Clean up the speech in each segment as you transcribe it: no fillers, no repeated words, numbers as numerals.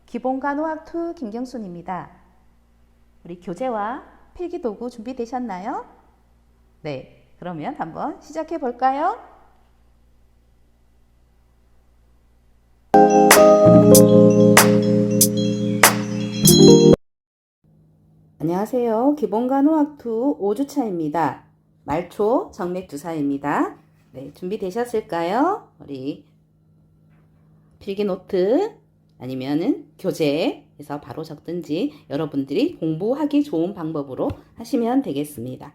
기본간호학 2 김경순입니다. 우리 교재와 필기도구 준비되셨나요? 네, 그러면 한번 시작해 볼까요? 안녕하세요. 기본간호학 2 5주차입니다. 말초 정맥주사입니다. 네, 준비되셨을까요? 우리 필기노트 아니면은 교재에서 바로 적든지 여러분들이 공부하기 좋은 방법으로 하시면 되겠습니다.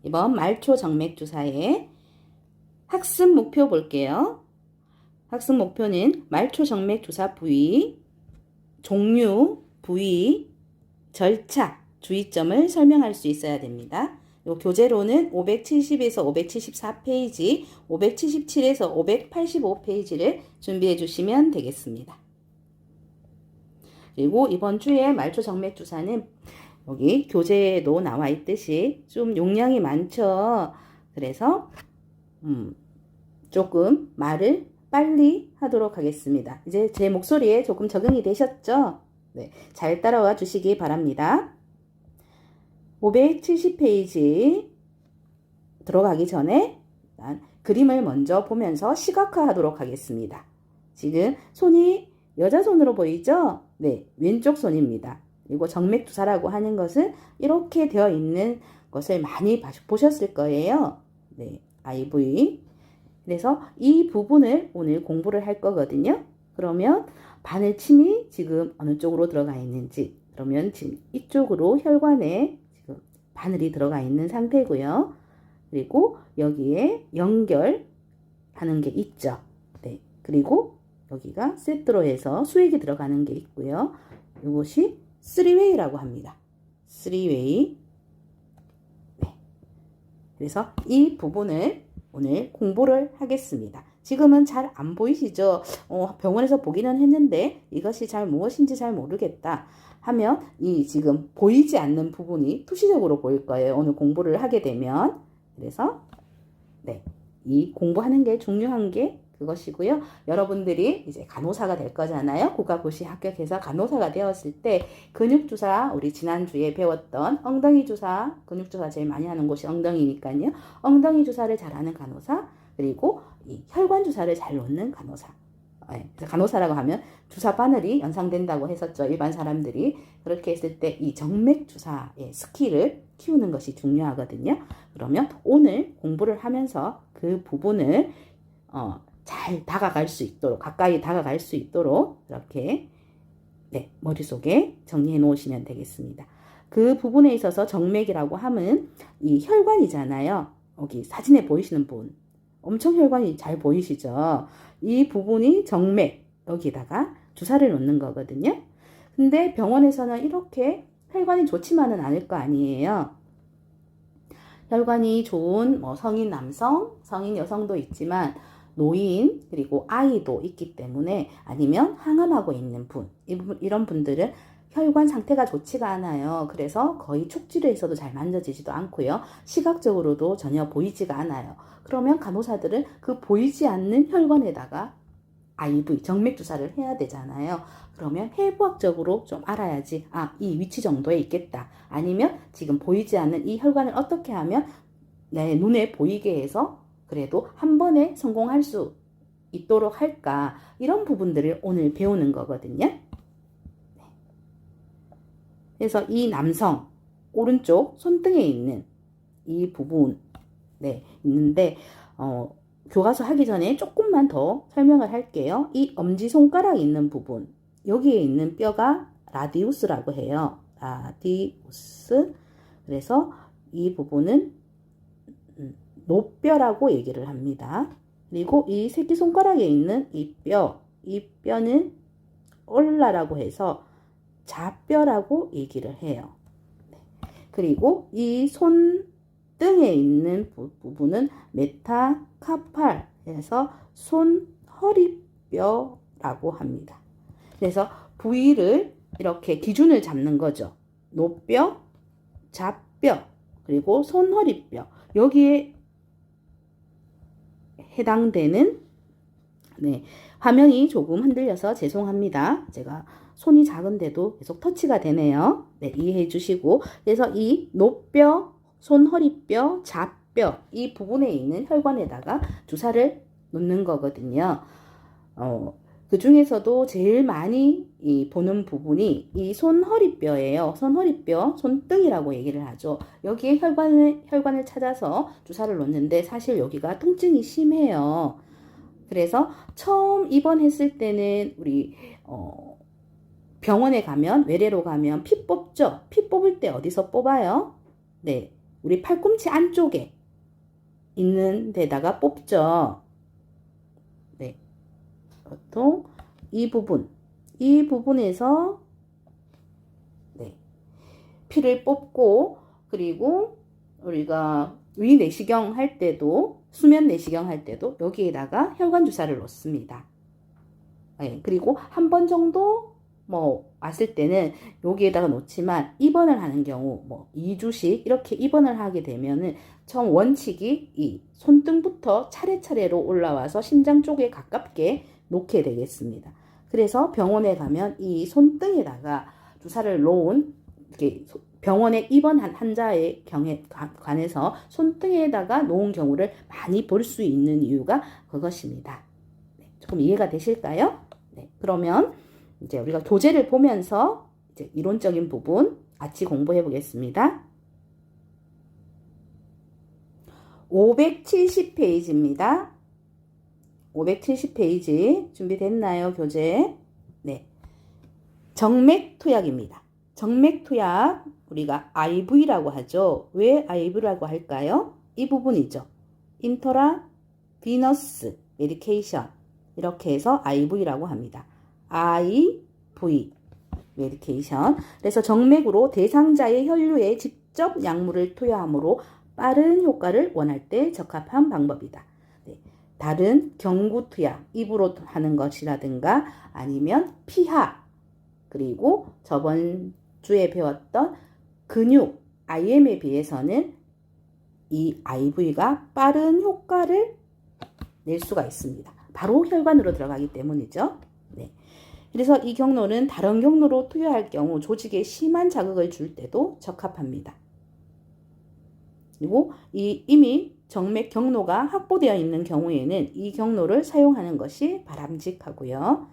이번 말초 정맥주사의 학습 목표 볼게요. 학습 목표는 말초 정맥주사 부위, 종류, 부위, 절차, 주의점을 설명할 수 있어야 됩니다. 요 교재로는 570에서 574페이지, 577에서 585페이지를 준비해 주시면 되겠습니다. 그리고 이번 주에 말초 정맥주사는 여기 교재에도 나와 있듯이 좀 용량이 많죠. 그래서 조금 말을 빨리 하도록 하겠습니다. 이제 제 목소리에 조금 적응이 되셨죠? 네, 잘 따라와 주시기 바랍니다. 570페이지 들어가기 전에 그림을 먼저 보면서 시각화하도록 하겠습니다. 지금 손이 여자 손으로 보이죠? 네, 왼쪽 손입니다. 그리고 정맥주사라고 하는 것은 이렇게 되어 있는 것을 많이 보셨을 거예요. 네, IV. 그래서 이 부분을 오늘 공부를 할 거거든요. 그러면 바늘침이 지금 어느 쪽으로 들어가 있는지, 그러면 지금 이쪽으로 혈관에 지금 바늘이 들어가 있는 상태고요. 그리고 여기에 연결하는 게 있죠. 네, 그리고 여기가 세트로 해서 수액이 들어가는 게 있고요. 이것이 3웨이라고 합니다. 3웨이. 네. 그래서 이 부분을 오늘 공부를 하겠습니다. 지금은 잘 안 보이시죠? 병원에서 보기는 했는데 이것이 잘 무엇인지 잘 모르겠다 하면 이 지금 보이지 않는 부분이 투시적으로 보일 거예요. 오늘 공부를 하게 되면. 그래서 네, 이 공부하는 게 중요한 게 그것이고요. 여러분들이 이제 간호사가 될 거잖아요. 국가고시 합격해서 간호사가 되었을 때 근육주사, 우리 지난주에 배웠던 엉덩이 주사, 근육주사 제일 많이 하는 곳이 엉덩이니까요. 엉덩이 주사를 잘하는 간호사, 그리고 이 혈관 주사를 잘 놓는 간호사. 네, 그래서 간호사라고 하면 주사 바늘이 연상된다고 했었죠. 일반 사람들이. 그렇게 했을 때 이 정맥 주사의 스킬을 키우는 것이 중요하거든요. 그러면 오늘 공부를 하면서 그 부분을 잘 다가갈 수 있도록, 가까이 다가갈 수 있도록 이렇게 네, 머릿속에 정리해 놓으시면 되겠습니다. 그 부분에 있어서 정맥이라고 하면 이 혈관이잖아요. 여기 사진에 보이시는 분 엄청 혈관이 잘 보이시죠? 이 부분이 정맥, 여기다가 주사를 놓는 거거든요. 근데 병원에서는 이렇게 혈관이 좋지만은 않을 거 아니에요. 혈관이 좋은 성인 남성, 성인 여성도 있지만 노인 그리고 아이도 있기 때문에, 아니면 항암하고 있는 분, 이런 분들은 혈관 상태가 좋지가 않아요. 그래서 거의 촉지를 잘 만져지지도 않고요. 시각적으로도 전혀 보이지가 않아요. 그러면 간호사들은 그 보이지 않는 혈관에다가 IV, 정맥주사를 해야 되잖아요. 그러면 해부학적으로 좀 알아야지, 이 위치 정도에 있겠다. 아니면 지금 보이지 않는 이 혈관을 어떻게 하면 내 눈에 보이게 해서 그래도 한 번에 성공할 수 있도록 할까, 이런 부분들을 오늘 배우는 거거든요. 그래서 이 남성 오른쪽 손등에 있는 이 부분 있는데 교과서 하기 전에 조금만 더 설명을 할게요. 이 엄지손가락에 있는 부분, 여기에 있는 뼈가 라디우스라고 해요. 라디우스. 그래서 이 부분은 노뼈라고 얘기를 합니다. 그리고 이 새끼손가락에 있는 이 뼈는 올라라고 해서 좌뼈라고 얘기를 해요. 그리고 이 손등에 있는 부분은 메타카팔 해서 손허리뼈라고 합니다. 그래서 부위를 이렇게 기준을 잡는 거죠. 노뼈, 좌뼈, 그리고 손허리뼈. 여기에 해당되는 네, 화면이 조금 흔들려서 죄송합니다. 제가 손이 작은데도 계속 터치가 되네요. 네, 이해해 주시고, 그래서 이 노뼈, 손허리뼈, 좌뼈 이 부분에 있는 혈관에다가 주사를 놓는 거거든요. 그 중에서도 제일 많이 보는 부분이 이 손허리뼈예요. 손허리뼈, 손등이라고 얘기를 하죠. 여기에 혈관을 찾아서 주사를 놓는데 사실 여기가 통증이 심해요. 그래서 처음 입원했을 때는 우리 병원에 가면, 외래로 가면 피 뽑죠. 피 뽑을 때 어디서 뽑아요? 네, 우리 팔꿈치 안쪽에 있는 데다가 뽑죠. 네, 보통 이 부분에서 네, 피를 뽑고, 그리고 우리가 위 내시경 할 때도, 수면 내시경 할 때도 여기에다가 혈관 주사를 놓습니다. 네, 그리고 한 번 정도 왔을 때는 여기에다가 놓지만, 입원을 하는 경우 2주씩 이렇게 입원을 하게 되면은 처음 원칙이 이 손등부터 차례차례로 올라와서 심장 쪽에 가깝게 놓게 되겠습니다. 그래서 병원에 가면 이 손등에다가 주사를 놓은, 이렇게 병원에 입원한 환자의 경에 관해서 손등에다가 놓은 경우를 많이 볼 수 있는 이유가 그것입니다. 네, 조금 이해가 되실까요? 네, 그러면 이제 우리가 교재를 보면서 이제 이론적인 부분 같이 공부해 보겠습니다. 570페이지입니다. 570페이지 준비됐나요, 교재? 네. 정맥투약입니다. 정맥투약, 우리가 IV라고 하죠. 왜 IV라고 할까요? 이 부분이죠. 인트라비너스 메디케이션, 이렇게 해서 IV라고 합니다. IV 메디케이션. 그래서 정맥으로 대상자의 혈류에 직접 약물을 투여함으로 빠른 효과를 원할 때 적합한 방법이다. 네. 다른 경구 투약, 입으로 하는 것이라든가 아니면 피하, 그리고 저번 주에 배웠던 근육 IM에 비해서는 이 IV가 빠른 효과를 낼 수가 있습니다. 바로 혈관으로 들어가기 때문이죠. 네. 그래서 이 경로는 다른 경로로 투여할 경우 조직에 심한 자극을 줄 때도 적합합니다. 그리고 이미 정맥 경로가 확보되어 있는 경우에는 이 경로를 사용하는 것이 바람직하고요.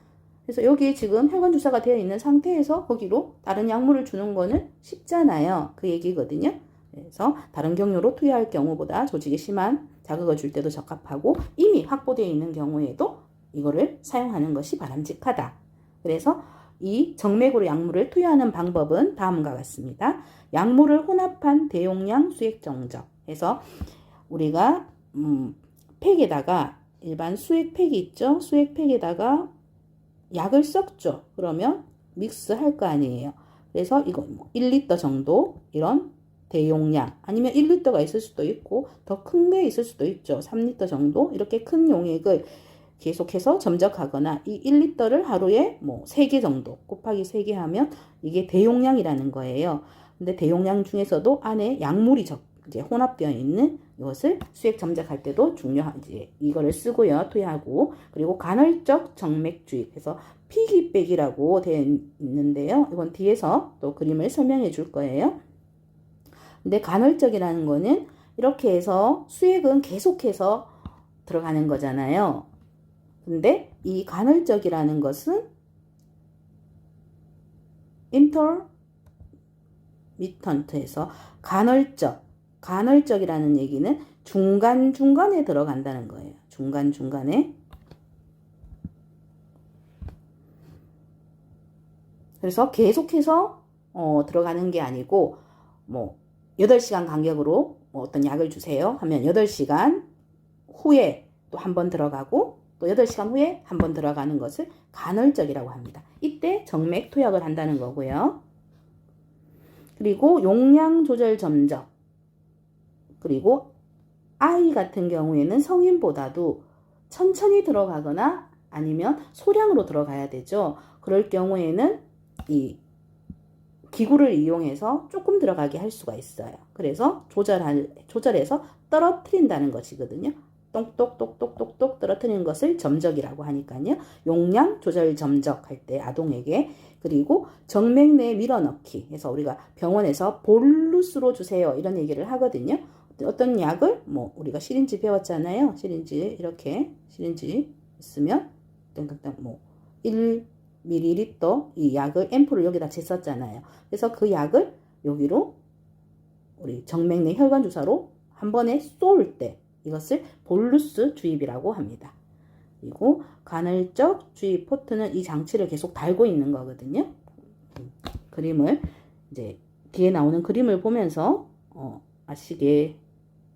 그래서 여기 지금 혈관 주사가 되어 있는 상태에서 거기로 다른 약물을 주는 거는 쉽잖아요. 그 얘기거든요. 그래서 다른 경로로 투여할 경우보다 조직에 심한 자극을 줄 때도 적합하고, 이미 확보되어 있는 경우에도 이거를 사용하는 것이 바람직하다. 그래서 이 정맥으로 약물을 투여하는 방법은 다음과 같습니다. 약물을 혼합한 대용량 수액정적 해서 우리가 팩에다가, 일반 수액팩이 있죠. 수액팩에다가 약을 섞죠. 그러면 믹스할 거 아니에요. 그래서 이거 1리터 정도, 이런 대용량, 아니면 1리터가 있을 수도 있고 더 큰 게 있을 수도 있죠. 3리터 정도, 이렇게 큰 용액을 계속해서 점적하거나, 이 1리터를 하루에 3개 정도 곱하기 3개 하면 이게 대용량이라는 거예요. 근데 대용량 중에서도 안에 약물이 이제 혼합되어 있는 이것을 수액 점적할 때도 중요하지. 이거를 쓰고요, 투여하고. 그리고 간헐적 정맥주입 해서 피기백이라고 되어 있는데요. 이건 뒤에서 또 그림을 설명해 줄 거예요. 근데 간헐적이라는 거는 이렇게 해서 수액은 계속해서 들어가는 거잖아요. 근데 이 간헐적이라는 것은 인터미턴트에서 간헐적이라는 얘기는 중간중간에 들어간다는 거예요. 중간중간에. 그래서 계속해서 들어가는 게 아니고 8시간 간격으로 어떤 약을 주세요 하면 8시간 후에 또 한 번 들어가고 또 8시간 후에 한 번 들어가는 것을 간헐적이라고 합니다. 이때 정맥 투약을 한다는 거고요. 그리고 용량 조절 점적, 그리고 아이 같은 경우에는 성인보다도 천천히 들어가거나 아니면 소량으로 들어가야 되죠. 그럴 경우에는 이 기구를 이용해서 조금 들어가게 할 수가 있어요. 그래서 조절해서 떨어뜨린다는 것이거든요. 똑똑똑똑똑똑 떨어뜨리는 것을 점적이라고 하니까요. 용량 조절 점적 할 때 아동에게, 그리고 정맥 내 밀어넣기 해서 우리가 병원에서 볼루스로 주세요 이런 얘기를 하거든요. 어떤 약을 뭐 우리가 시린지 배웠잖아요. 시린지 이렇게 시린지 있으면 뭐 1ml 이 약을 앰플을 여기다 쟀었잖아요. 그래서 그 약을 여기로 우리 정맥 내 혈관 주사로 한 번에 쏠 때 이것을 볼루스 주입이라고 합니다. 그리고 간헐적 주입 포트는 이 장치를 계속 달고 있는 거거든요. 그림을 이제 뒤에 나오는 그림을 보면서 아시게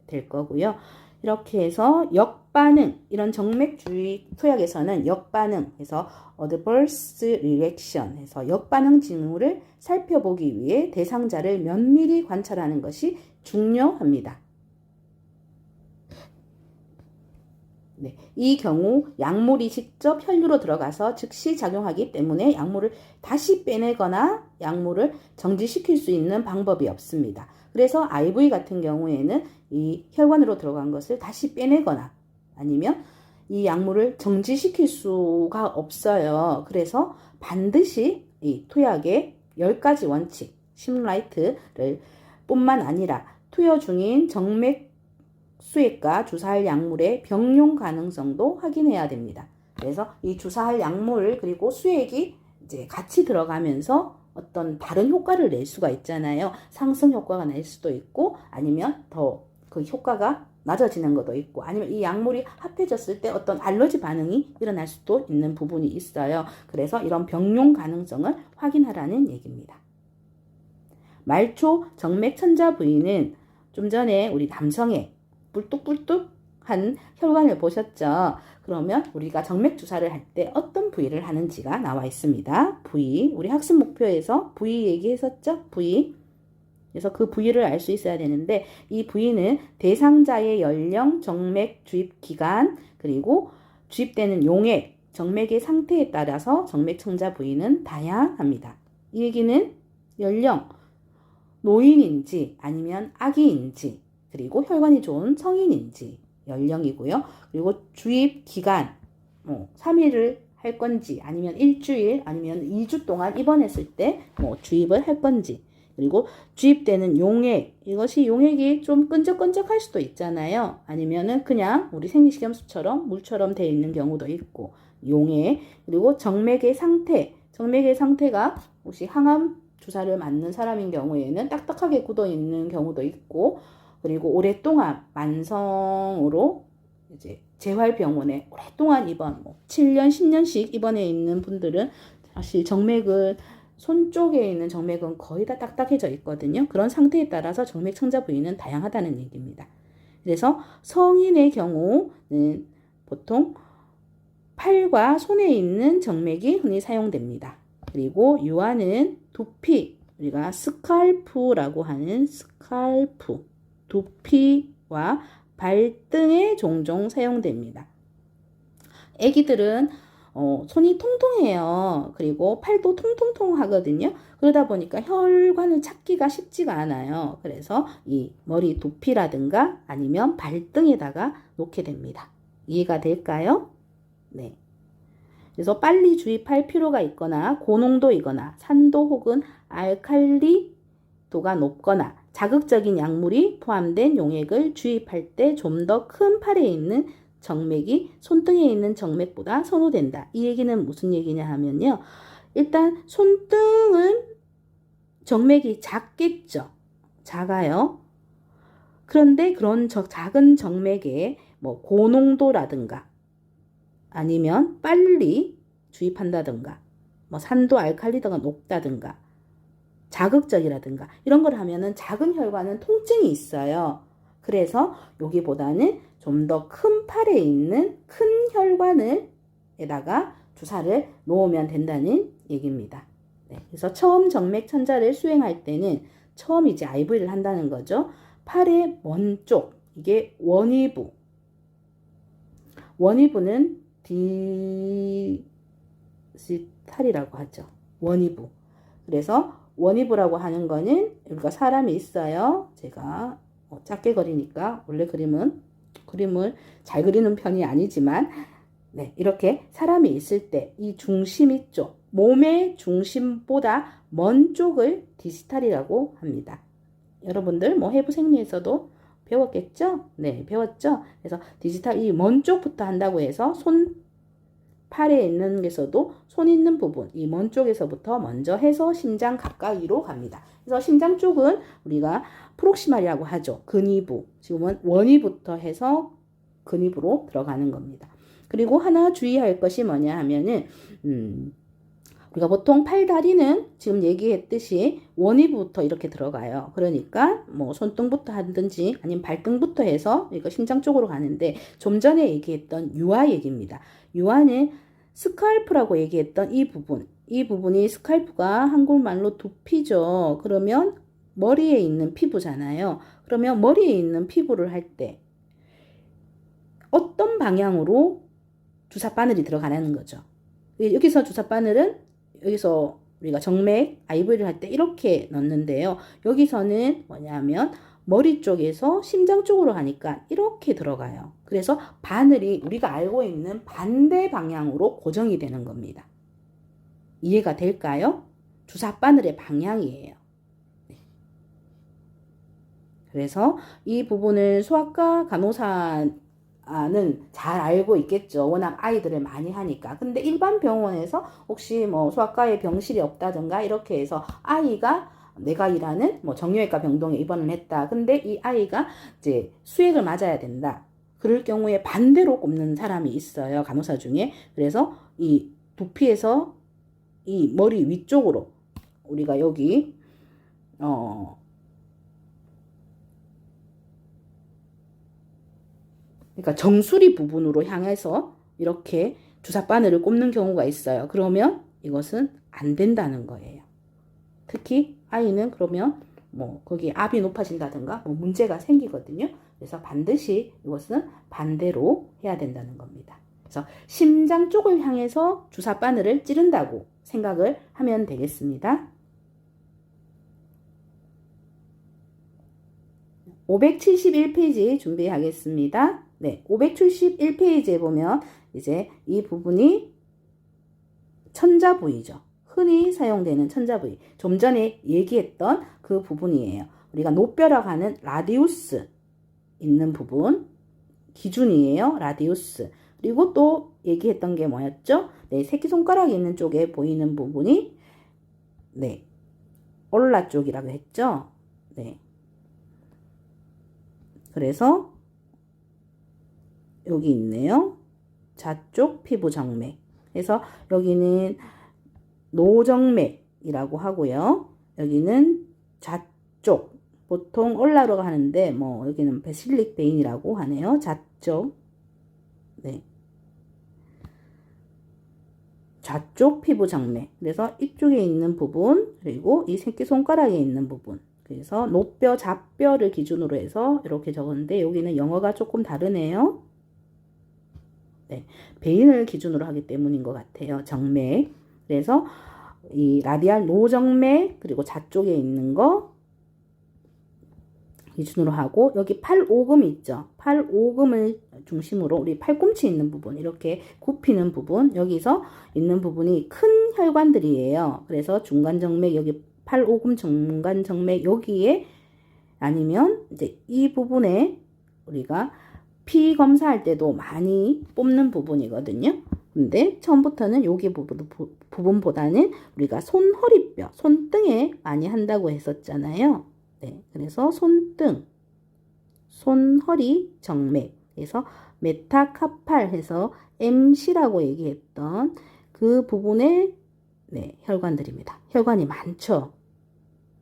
될 거고요. 이렇게 해서 역반응, 이런 정맥 주입 투약에서는 역반응 해서 adverse reaction 해서 역반응 징후를 살펴보기 위해 대상자를 면밀히 관찰하는 것이 중요합니다. 네, 이 경우 약물이 직접 혈류로 들어가서 즉시 작용하기 때문에 약물을 다시 빼내거나 약물을 정지시킬 수 있는 방법이 없습니다. 그래서 IV 같은 경우에는 이 혈관으로 들어간 것을 다시 빼내거나 아니면 이 약물을 정지시킬 수가 없어요. 그래서 반드시 이 투약의 10가지 원칙, 심라이트를 뿐만 아니라 투여 중인 정맥 수액과 주사할 약물의 병용 가능성도 확인해야 됩니다. 그래서 이 주사할 약물 그리고 수액이 이제 같이 들어가면서 어떤 다른 효과를 낼 수가 있잖아요. 상승 효과가 날 수도 있고 아니면 더 그 효과가 낮아지는 것도 있고 아니면 이 약물이 합해졌을 때 어떤 알러지 반응이 일어날 수도 있는 부분이 있어요. 그래서 이런 병용 가능성을 확인하라는 얘기입니다. 말초 정맥 천자 부위는 좀 전에 우리 남성의 뿔뚝뿔뚝한 혈관을 보셨죠? 그러면 우리가 정맥 주사를 할 때 어떤 부위를 하는지가 나와 있습니다. 부위, 우리 학습 목표에서 부위 얘기했었죠? 부위. 그래서 그 부위를 알 수 있어야 되는데 이 부위는 대상자의 연령, 정맥 주입 기간, 그리고 주입되는 용액, 정맥의 상태에 따라서 정맥 천자 부위는 다양합니다. 이 얘기는 연령, 노인인지 아니면 아기인지 그리고 혈관이 좋은 성인인지 연령이고요. 그리고 주입 기간 3일을 할 건지 아니면 일주일 아니면 2주 동안 입원했을 때 주입을 할 건지 그리고 주입되는 용액 이것이 용액이 좀 끈적끈적할 수도 있잖아요. 아니면은 그냥 우리 생리식염수처럼 물처럼 되어 있는 경우도 있고 용액 그리고 정맥의 상태가 혹시 항암 주사를 맞는 사람인 경우에는 딱딱하게 굳어 있는 경우도 있고 그리고 오랫동안 만성으로 이제 재활병원에 오랫동안 입원, 7년, 10년씩 입원해 있는 분들은 사실 정맥은 손 쪽에 있는 정맥은 거의 다 딱딱해져 있거든요. 그런 상태에 따라서 정맥 천자 부위는 다양하다는 얘기입니다. 그래서 성인의 경우는 보통 팔과 손에 있는 정맥이 흔히 사용됩니다. 그리고 유아는 두피, 우리가 스칼프라고 하는 스칼프, 두피와 발등에 종종 사용됩니다. 아기들은 손이 통통해요. 그리고 팔도 통통통하거든요. 그러다 보니까 혈관을 찾기가 쉽지가 않아요. 그래서 이 머리 두피라든가 아니면 발등에다가 놓게 됩니다. 이해가 될까요? 네. 그래서 빨리 주입할 필요가 있거나 고농도이거나 산도 혹은 알칼리도가 높거나 자극적인 약물이 포함된 용액을 주입할 때 좀 더 큰 팔에 있는 정맥이 손등에 있는 정맥보다 선호된다. 이 얘기는 무슨 얘기냐 하면요. 일단 손등은 정맥이 작겠죠. 작아요. 그런데 그런 작은 정맥에 고농도라든가 아니면 빨리 주입한다든가 산도 알칼리도가 높다든가 자극적이라든가 이런 걸 하면은 작은 혈관은 통증이 있어요. 그래서 여기보다는 좀 더 큰 팔에 있는 큰 혈관에다가 주사를 놓으면 된다는 얘기입니다. 네, 그래서 처음 정맥 천자를 수행할 때는 처음 이제 IV를 한다는 거죠. 팔의 먼 쪽, 이게 원위부. 원위부는 디지탈이라고 하죠. 원위부. 그래서 원위부라고 하는 거는 여기가 사람이 있어요. 제가 작게 그리니까 원래 그림은 그림을 잘 그리는 편이 아니지만 네, 이렇게 사람이 있을 때 이 중심이 쪽, 몸의 중심보다 먼 쪽을 디지털이라고 합니다. 여러분들 뭐 해부 생리에서도 배웠겠죠? 네, 배웠죠? 그래서 디지털 이 먼 쪽부터 한다고 해서 손 팔에 있는 데서도 손 있는 부분, 이 먼 쪽에서부터 먼저 해서 심장 가까이로 갑니다. 그래서 심장 쪽은 우리가 프록시말이라고 하죠. 근위부. 지금은 원위부터 해서 근위부로 들어가는 겁니다. 그리고 하나 주의할 것이 뭐냐 하면은, 우리가 보통 팔다리는 지금 얘기했듯이 원위부터 이렇게 들어가요. 그러니까 뭐 손등부터 하든지 아니면 발등부터 해서 이거 심장 쪽으로 가는데 좀 전에 얘기했던 유아 얘기입니다. 유아는 스칼프라고 얘기했던 이 부분이 스칼프가 한국말로 두피죠. 그러면 머리에 있는 피부잖아요. 그러면 머리에 있는 피부를 할 때 어떤 방향으로 주사바늘이 들어가는 거죠. 여기서 주사바늘은 여기서 우리가 정맥, IV를 할 때 이렇게 넣는데요. 여기서는 뭐냐면 머리 쪽에서 심장 쪽으로 가니까 이렇게 들어가요. 그래서 바늘이 우리가 알고 있는 반대 방향으로 고정이 되는 겁니다. 이해가 될까요? 주사바늘의 방향이에요. 그래서 이 부분을 소아과 간호사는 잘 알고 있겠죠. 워낙 아이들을 많이 하니까. 근데 일반 병원에서 혹시 뭐 소아과에 병실이 없다든가 이렇게 해서 아이가 내가 일하는 뭐 정형외과 병동에 입원을 했다. 근데 이 아이가 이제 수액을 맞아야 된다. 그럴 경우에 반대로 꼽는 사람이 있어요. 간호사 중에. 그래서 이 두피에서 이 머리 위쪽으로 우리가 여기 그러니까 정수리 부분으로 향해서 이렇게 주사바늘을 꼽는 경우가 있어요. 그러면 이것은 안 된다는 거예요. 특히 아이는 그러면 뭐 거기 압이 높아진다든가 뭐 문제가 생기거든요. 그래서 반드시 이것은 반대로 해야 된다는 겁니다. 그래서 심장 쪽을 향해서 주사바늘을 찌른다고 생각을 하면 되겠습니다. 571페이지 준비하겠습니다. 네, 571페이지에 보면 이제 이 부분이 천자 부위죠. 흔히 사용되는 천자 부위. 좀 전에 얘기했던 그 부분이에요. 우리가 노뼈라고 하는 라디우스 있는 부분 기준이에요. 라디우스. 그리고 또 얘기했던 게 뭐였죠? 네, 새끼손가락이 있는 쪽에 보이는 부분이 네, 올라 쪽이라고 했죠. 네. 그래서 여기 있네요. 좌쪽 피부 정맥. 그래서 여기는 노정맥이라고 하고요. 여기는 좌쪽. 보통 올라로 하는데 뭐 여기는 베실릭 베인이라고 하네요. 좌쪽. 네. 좌쪽 피부 정맥. 그래서 이쪽에 있는 부분 그리고 이 새끼손가락에 있는 부분. 그래서 노뼈, 좌뼈를 기준으로 해서 이렇게 적었는데 여기는 영어가 조금 다르네요. 네, 베인을 기준으로 하기 때문인 것 같아요. 정맥. 그래서 이 라디알 노정맥 그리고 좌쪽에 있는 거 기준으로 하고 여기 팔오금 있죠. 팔오금을 중심으로 우리 팔꿈치 있는 부분 이렇게 굽히는 부분 여기서 있는 부분이 큰 혈관들이에요. 그래서 중간정맥 여기 팔오금 중간정맥 여기에 아니면 이제 이 부분에 우리가 피 검사할 때도 많이 뽑는 부분이거든요. 근데 처음부터는 여기 부분보다는 우리가 손허리뼈, 손등에 많이 한다고 했었잖아요. 네, 그래서 손등, 손허리 정맥, 그래서 메타카팔 해서 MC라고 얘기했던 그 부분의 네, 혈관들입니다. 혈관이 많죠.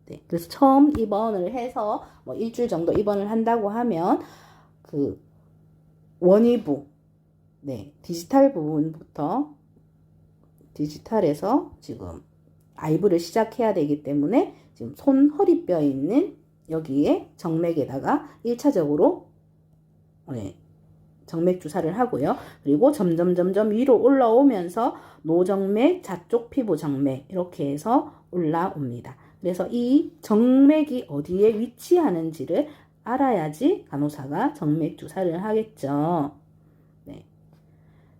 네, 그래서 처음 입원을 해서 뭐 일주일 정도 입원을 한다고 하면 그 원위부, 네, 디지털 부분부터 디지털에서 지금 아이브를 시작해야 되기 때문에 지금 손 허리뼈에 있는 여기에 정맥에다가 1차적으로 네, 정맥 주사를 하고요. 그리고 점점 위로 올라오면서 노정맥, 좌쪽 피부 정맥 이렇게 해서 올라옵니다. 그래서 이 정맥이 어디에 위치하는지를 알아야지 간호사가 정맥 주사를 하겠죠. 네.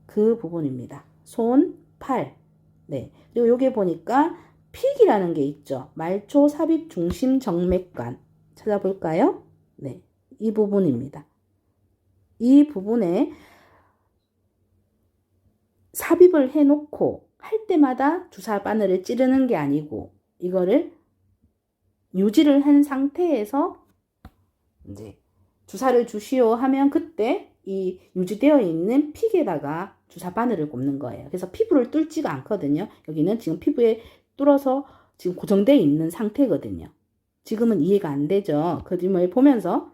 그 부분입니다. 손, 팔. 네. 그리고 여기 보니까 픽이라는 게 있죠. 말초 삽입 중심 정맥관. 찾아볼까요? 네. 이 부분입니다. 이 부분에 삽입을 해놓고 할 때마다 주사 바늘을 찌르는 게 아니고 이거를 유지를 한 상태에서 이제 주사를 주시오 하면 그때 이 유지되어 있는 픽에다가 주사 바늘을 꼽는 거예요. 그래서 피부를 뚫지가 않거든요. 여기는 지금 피부에 뚫어서 지금 고정되어 있는 상태거든요. 지금은 이해가 안 되죠. 그림을 보면서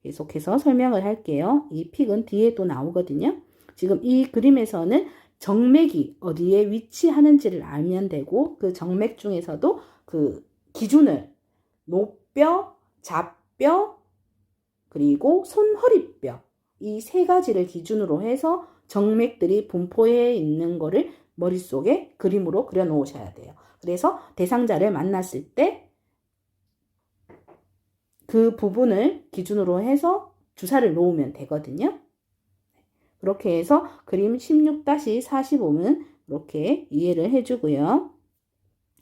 계속해서 설명을 할게요. 이 픽은 뒤에 또 나오거든요. 지금 이 그림에서는 정맥이 어디에 위치하는지를 알면 되고 그 정맥 중에서도 그 기준을 노뼈, 잡뼈, 그리고 손허리뼈 이 세 가지를 기준으로 해서 정맥들이 분포해 있는 거를 머릿속에 그림으로 그려 놓으셔야 돼요. 그래서 대상자를 만났을 때 그 부분을 기준으로 해서 주사를 놓으면 되거든요. 그렇게 해서 그림 16-45는 이렇게 이해를 해주고요.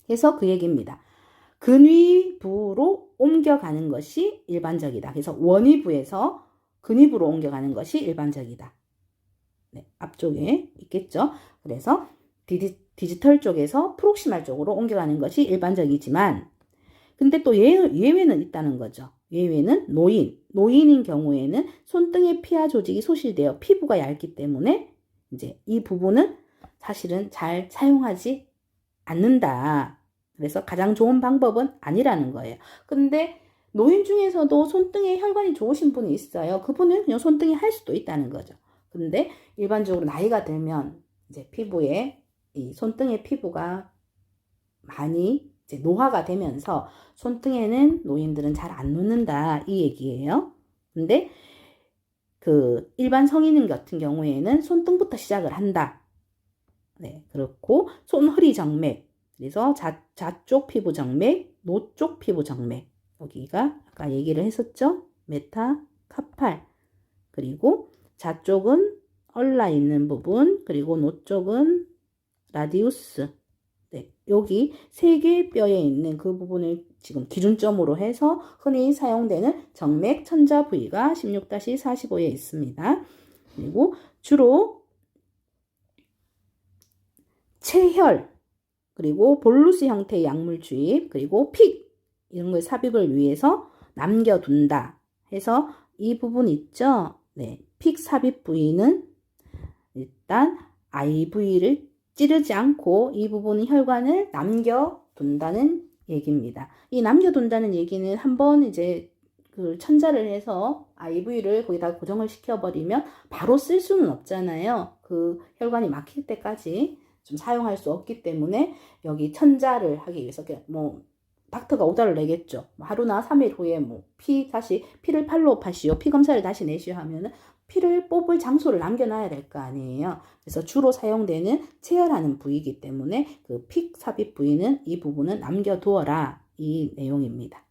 그래서 그 얘기입니다. 근위부로 옮겨가는 것이 일반적이다. 그래서 원위부에서 근위부로 옮겨가는 것이 일반적이다. 네, 앞쪽에 있겠죠. 그래서 디지털 쪽에서 프록시말 쪽으로 옮겨가는 것이 일반적이지만 근데 또 예외는 있다는 거죠. 예외는 노인인 경우에는 손등의 피하 조직이 소실되어 피부가 얇기 때문에 이제 이 부분은 사실은 잘 사용하지 않는다. 그래서 가장 좋은 방법은 아니라는 거예요. 근데 노인 중에서도 손등에 혈관이 좋으신 분이 있어요. 그분은 그냥 손등에 할 수도 있다는 거죠. 근데 일반적으로 나이가 들면 이제 피부에 이 손등의 피부가 많이 이제 노화가 되면서 손등에는 노인들은 잘 안 놓는다 이 얘기예요. 근데 그 일반 성인 같은 경우에는 손등부터 시작을 한다. 네, 그렇고 손허리 정맥, 그래서 좌쪽 피부 정맥, 노쪽 피부 정맥 여기가 아까 얘기를 했었죠. 메타, 카팔 그리고 좌쪽은 얼라 있는 부분 그리고 노쪽은 라디우스 네, 여기 세 개의 뼈에 있는 그 부분을 지금 기준점으로 해서 흔히 사용되는 정맥 천자 부위가 16-45에 있습니다. 그리고 주로 체혈, 그리고 볼루스 형태의 약물 주입, 그리고 픽 이런 걸 삽입을 위해서 남겨둔다 해서 이 부분 있죠? 네, 픽 삽입 부위는 일단 IV를 찌르지 않고 이 부분은 혈관을 남겨둔다는 얘기입니다. 이 남겨둔다는 얘기는 한번 이제 그 천자를 해서 IV를 거기다 고정을 시켜버리면 바로 쓸 수는 없잖아요. 그 혈관이 막힐 때까지 좀 사용할 수 없기 때문에 여기 천자를 하기 위해서 뭐 닥터가 오다를 내겠죠. 하루나 3일 후에 뭐 피를 팔로 파시오, 피 검사를 다시 내시오 하면은 피를 뽑을 장소를 남겨놔야 될 거 아니에요. 그래서 주로 사용되는 체열하는 부위이기 때문에 그 픽 삽입 부위는 이 부분은 남겨두어라 이 내용입니다.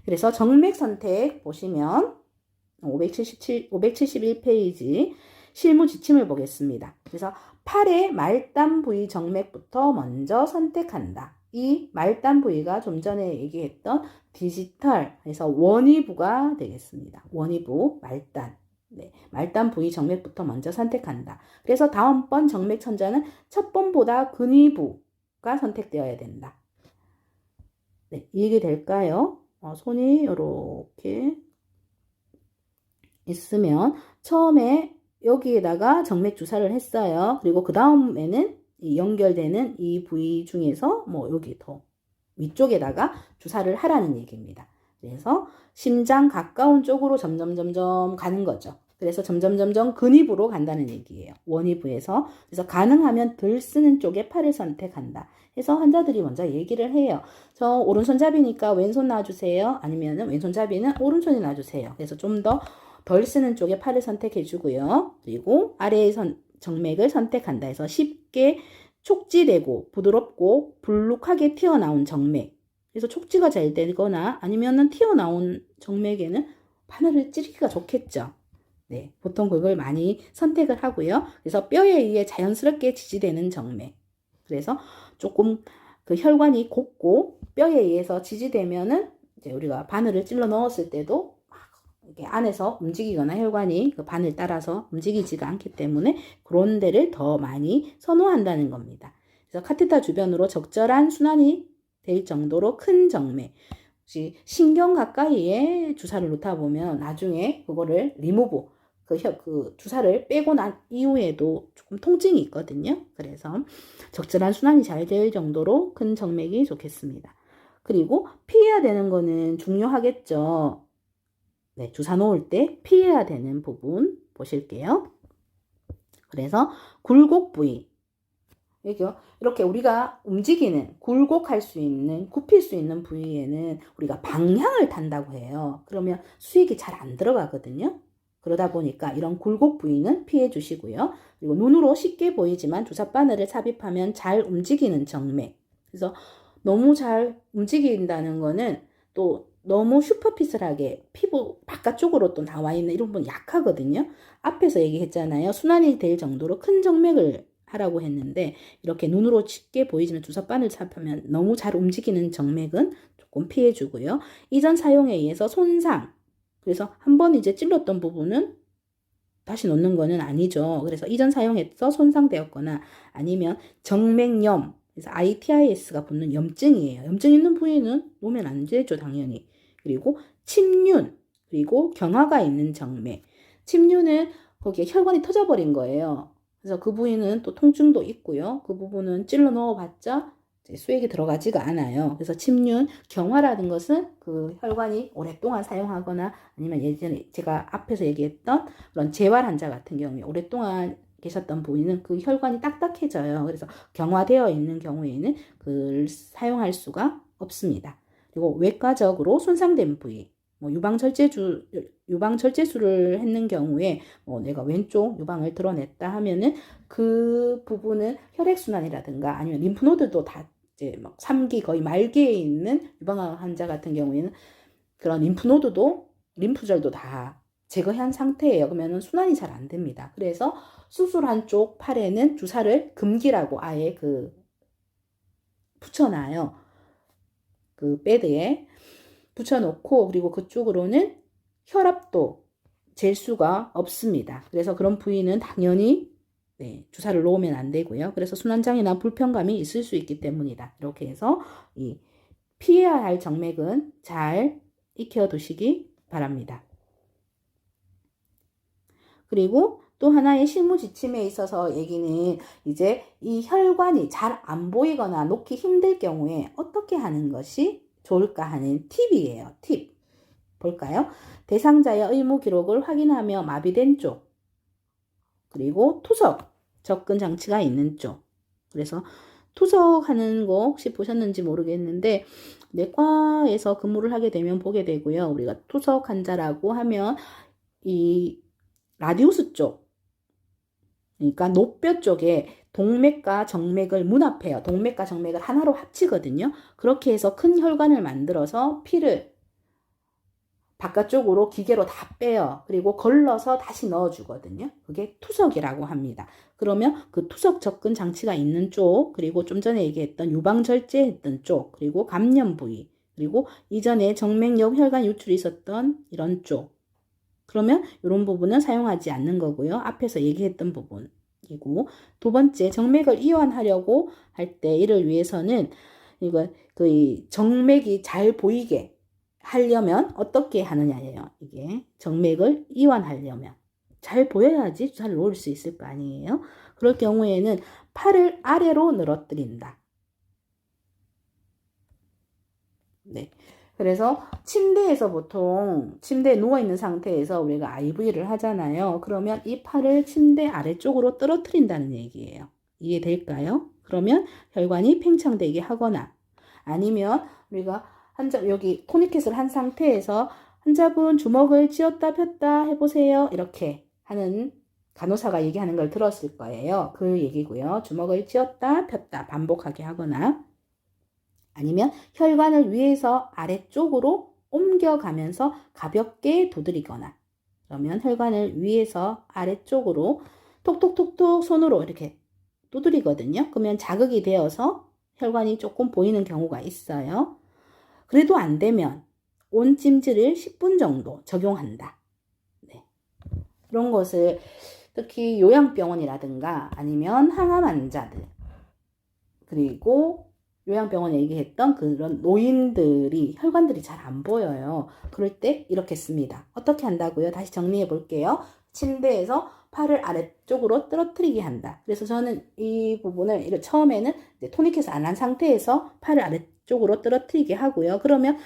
그래서 정맥 선택 보시면 571페이지 실무 지침을 보겠습니다. 그래서 팔의 말단 부위 정맥부터 먼저 선택한다. 이 말단 부위가 좀 전에 얘기했던 디지털, 그래서 원위부가 되겠습니다. 원위부, 말단. 네, 말단 부위 정맥부터 먼저 선택한다. 그래서 다음번 정맥 천자는 첫 번보다 근위부가 선택되어야 된다. 네, 이해가 될까요? 손이 이렇게 있으면 처음에 여기에다가 정맥 주사를 했어요. 그리고 그 다음에는 이 연결되는 이 부위 중에서 뭐 여기 더 위쪽에다가 주사를 하라는 얘기입니다. 그래서 심장 가까운 쪽으로 점점 가는 거죠. 그래서 점점 근위부로 간다는 얘기예요. 원위부에서. 그래서 가능하면 덜 쓰는 쪽에 팔을 선택한다. 해서 환자들이 먼저 얘기를 해요. 저 오른손잡이니까 왼손 놔주세요. 아니면 왼손잡이는 오른손이 놔주세요. 그래서 좀 더 덜 쓰는 쪽에 팔을 선택해 주고요. 그리고 아래의 정맥을 선택한다 해서 쉽게 촉지되고 부드럽고 불룩하게 튀어나온 정맥, 그래서 촉지가 잘 되거나 아니면은 튀어나온 정맥에는 바늘을 찌르기가 좋겠죠. 네, 보통 그걸 많이 선택을 하고요. 그래서 뼈에 의해 자연스럽게 지지되는 정맥. 그래서 조금 그 혈관이 곱고 뼈에 의해서 지지되면은 이제 우리가 바늘을 찔러 넣었을 때도 이렇게 안에서 움직이거나 혈관이 그 바늘 따라서 움직이지가 않기 때문에 그런 데를 더 많이 선호한다는 겁니다. 그래서 카테터 주변으로 적절한 순환이 될 정도로 큰 정맥. 혹시 신경 가까이에 주사를 놓다 보면 나중에 그거를 리무브, 그 주사를 빼고 난 이후에도 조금 통증이 있거든요. 그래서 적절한 순환이 잘 될 정도로 큰 정맥이 좋겠습니다. 그리고 피해야 되는 거는 중요하겠죠. 네, 주사 놓을 때 피해야 되는 부분 보실게요. 그래서 굴곡 부위. 이렇게 우리가 움직이는, 굴곡할 수 있는, 굽힐 수 있는 부위에는 우리가 방향을 탄다고 해요. 그러면 수액이 잘 안 들어가거든요. 그러다 보니까 이런 굴곡 부위는 피해 주시고요. 그리고 눈으로 쉽게 보이지만 주사 바늘을 삽입하면 잘 움직이는 정맥. 그래서 너무 잘 움직인다는 거는 또 너무 슈퍼피슬하게 피부 바깥쪽으로 또 나와 있는 이런 부분 약하거든요. 앞에서 얘기했잖아요. 순환이 될 정도로 큰 정맥을 하라고 했는데 이렇게 눈으로 쉽게 보이지만 주사바늘 삽하면 너무 잘 움직이는 정맥은 조금 피해 주고요. 이전 사용에 의해서 손상, 그래서 한번 이제 찔렀던 부분은 다시 놓는 거는 아니죠. 그래서 이전 사용해서 손상되었거나 아니면 정맥염, 그래서 ITIS가 붙는 염증이에요. 염증 있는 부위는 놓으면 안 되죠, 당연히. 그리고 침륜, 그리고 경화가 있는 정맥. 침륜은 거기에 혈관이 터져버린 거예요. 그래서 그 부위는 또 통증도 있고요. 그 부분은 찔러 넣어봤자 수액이 들어가지가 않아요. 그래서 침륜, 경화라는 것은 그 혈관이 오랫동안 사용하거나 아니면 예전에 제가 앞에서 얘기했던 그런 재활 환자 같은 경우에 오랫동안 계셨던 부위는 그 혈관이 딱딱해져요. 그래서 경화되어 있는 경우에는 그걸 사용할 수가 없습니다. 그리고 외과적으로 손상된 부위, 뭐 유방절제술을 했는 경우에 내가 왼쪽 유방을 드러냈다 하면은 그 부분은 혈액순환이라든가 아니면 림프노드도 다 이제 막 3기 거의 말기에 있는 유방암 환자 같은 경우에는 그런 림프노드도 림프절도 다 제거한 상태예요. 그러면은 순환이 잘 안 됩니다. 그래서 수술한 쪽 팔에는 주사를 금기라고 아예 붙여놔요. 그 패드에 붙여놓고 그리고 그쪽으로는 혈압도 잴 수가 없습니다. 그래서 그런 부위는 당연히 주사를 놓으면 안 되고요. 그래서 순환장애나 불편감이 있을 수 있기 때문이다. 이렇게 해서 이 피해야 할 정맥은 잘 익혀두시기 바랍니다. 그리고 또 하나의 실무 지침에 있어서 얘기는 이제 이 혈관이 잘 안 보이거나 놓기 힘들 경우에 어떻게 하는 것이 좋을까 하는 팁이에요. 팁. 볼까요? 대상자의 의무 기록을 확인하며 마비된 쪽, 그리고 투석, 접근 장치가 있는 쪽. 그래서 투석하는 거 혹시 보셨는지 모르겠는데 내과에서 근무를 하게 되면 보게 되고요. 우리가 투석 환자라고 하면 이 라디우스 쪽, 그러니까 노뼈 쪽에 동맥과 정맥을 문합해요. 동맥과 정맥을 하나로 합치거든요. 그렇게 해서 큰 혈관을 만들어서 피를 바깥쪽으로 기계로 다 빼요. 그리고 걸러서 다시 넣어주거든요. 그게 투석이라고 합니다. 그러면 그 투석 접근 장치가 있는 쪽, 그리고 좀 전에 얘기했던 유방절제했던 쪽, 그리고 감염 부위, 그리고 이전에 정맥역 혈관 유출이 있었던 이런 쪽. 그러면 이런 부분은 사용하지 않는 거고요. 앞에서 얘기했던 부분이고, 두 번째 정맥을 이완하려고 할 때 이를 위해서는 이거 그 정맥이 잘 보이게 하려면 어떻게 하느냐예요. 이게 정맥을 이완하려면 잘 보여야지 주사를 놓을 수 있을 거 아니에요. 그럴 경우에는 팔을 아래로 늘어뜨린다. 네. 그래서 침대에서 보통 침대에 누워있는 상태에서 우리가 IV를 하잖아요. 그러면 이 팔을 침대 아래쪽으로 떨어뜨린다는 얘기예요. 이해될까요? 그러면 혈관이 팽창되게 하거나 아니면 우리가 여기 토니켓을 한 상태에서 환자분 주먹을 쥐었다 폈다 해보세요. 이렇게 하는 간호사가 얘기하는 걸 들었을 거예요. 그 얘기고요. 주먹을 쥐었다 폈다 반복하게 하거나 아니면 혈관을 위에서 아래쪽으로 옮겨가면서 가볍게 두드리거나, 그러면 혈관을 위에서 아래쪽으로 톡톡톡톡 손으로 이렇게 두드리거든요. 그러면 자극이 되어서 혈관이 조금 보이는 경우가 있어요. 그래도 안 되면 온찜질을 10분 정도 적용한다. 네. 그런 것을 특히 요양병원이라든가 아니면 항암 환자들, 그리고 요양병원에 얘기했던 그런 노인들이 혈관들이 잘 안 보여요. 그럴 때 이렇게 씁니다. 어떻게 한다고요? 다시 정리해 볼게요. 침대에서 팔을 아래쪽으로 떨어뜨리게 한다. 그래서 저는 이 부분을 처음에는 이제 토니켓을 안 한 상태에서 팔을 아래쪽으로 떨어뜨리게 하고요. 그러면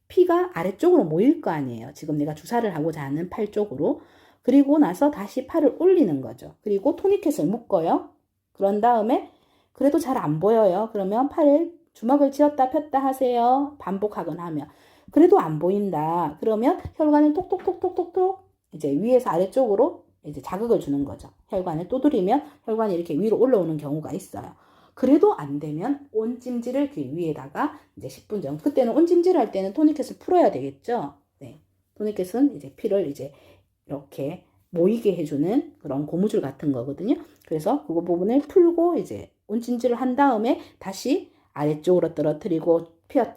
피가 아래쪽으로 모일 거 아니에요. 지금 내가 주사를 하고자 하는 팔 쪽으로. 그리고 나서 다시 팔을 올리는 거죠. 그리고 토니켓을 묶어요. 그런 다음에 그래도 잘 안 보여요. 그러면 팔을 주먹을 쥐었다 폈다 하세요. 반복하거나 하면. 그래도 안 보인다. 그러면 혈관을 톡톡톡톡톡톡 이제 위에서 아래쪽으로 이제 자극을 주는 거죠. 혈관을 두드리면 혈관이 이렇게 위로 올라오는 경우가 있어요. 그래도 안 되면 온찜질을 그 위에다가 이제 10분 정도. 그때는 온찜질 할 때는 토니켓을 풀어야 되겠죠. 네. 토니켓은 이제 피를 이제 이렇게 모이게 해주는 그런 고무줄 같은 거거든요. 그래서 그 부분을 풀고 이제 온찜질을 한 다음에 다시 아래쪽으로 떨어뜨리고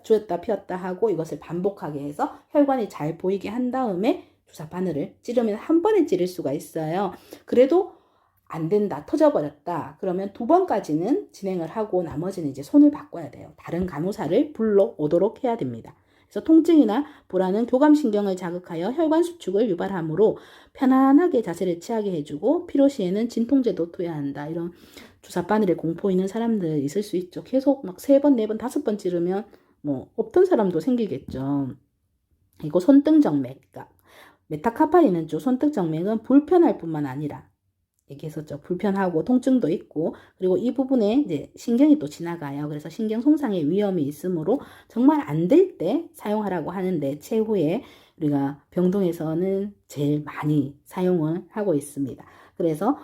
쥐었다 폈다 하고 이것을 반복하게 해서 혈관이 잘 보이게 한 다음에 주사 바늘을 찌르면 한 번에 찌를 수가 있어요. 그래도 안 된다, 터져버렸다. 그러면 2번까지는 진행을 하고 나머지는 이제 손을 바꿔야 돼요. 다른 간호사를 불러오도록 해야 됩니다. 그래서 통증이나 불안은 교감신경을 자극하여 혈관 수축을 유발하므로 편안하게 자세를 취하게 해주고 필요시에는 진통제도 투여한다. 이런 주사 바늘에 공포 있는 사람들 있을 수 있죠. 계속 막 3번, 4번, 5번 찌르면 뭐 없던 사람도 생기겠죠. 그리고 손등정맥, 그러니까 메타카파리는 쪽 손등정맥은 불편할 뿐만 아니라 얘기했었죠. 불편하고 통증도 있고, 그리고 이 부분에 이제 신경이 또 지나가요. 그래서 신경 손상의 위험이 있으므로 정말 안 될 때 사용하라고 하는데 최후에 우리가 병동에서는 제일 많이 사용을 하고 있습니다. 그래서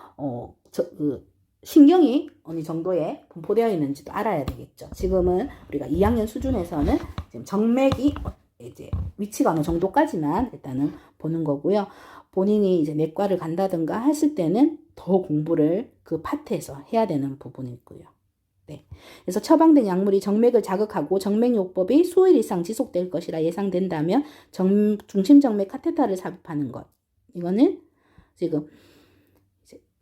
신경이 어느 정도에 분포되어 있는지도 알아야 되겠죠. 지금은 우리가 2학년 수준에서는 지금 정맥이 이제 위치가 어느 정도까지만 일단은 보는 거고요. 본인이 이제 내과를 간다든가 했을 때는 더 공부를 그 파트에서 해야 되는 부분이 있고요. 네. 그래서 처방된 약물이 정맥을 자극하고 정맥요법이 수일 이상 지속될 것이라 예상된다면 중심정맥 카테터를 삽입하는 것. 이거는 지금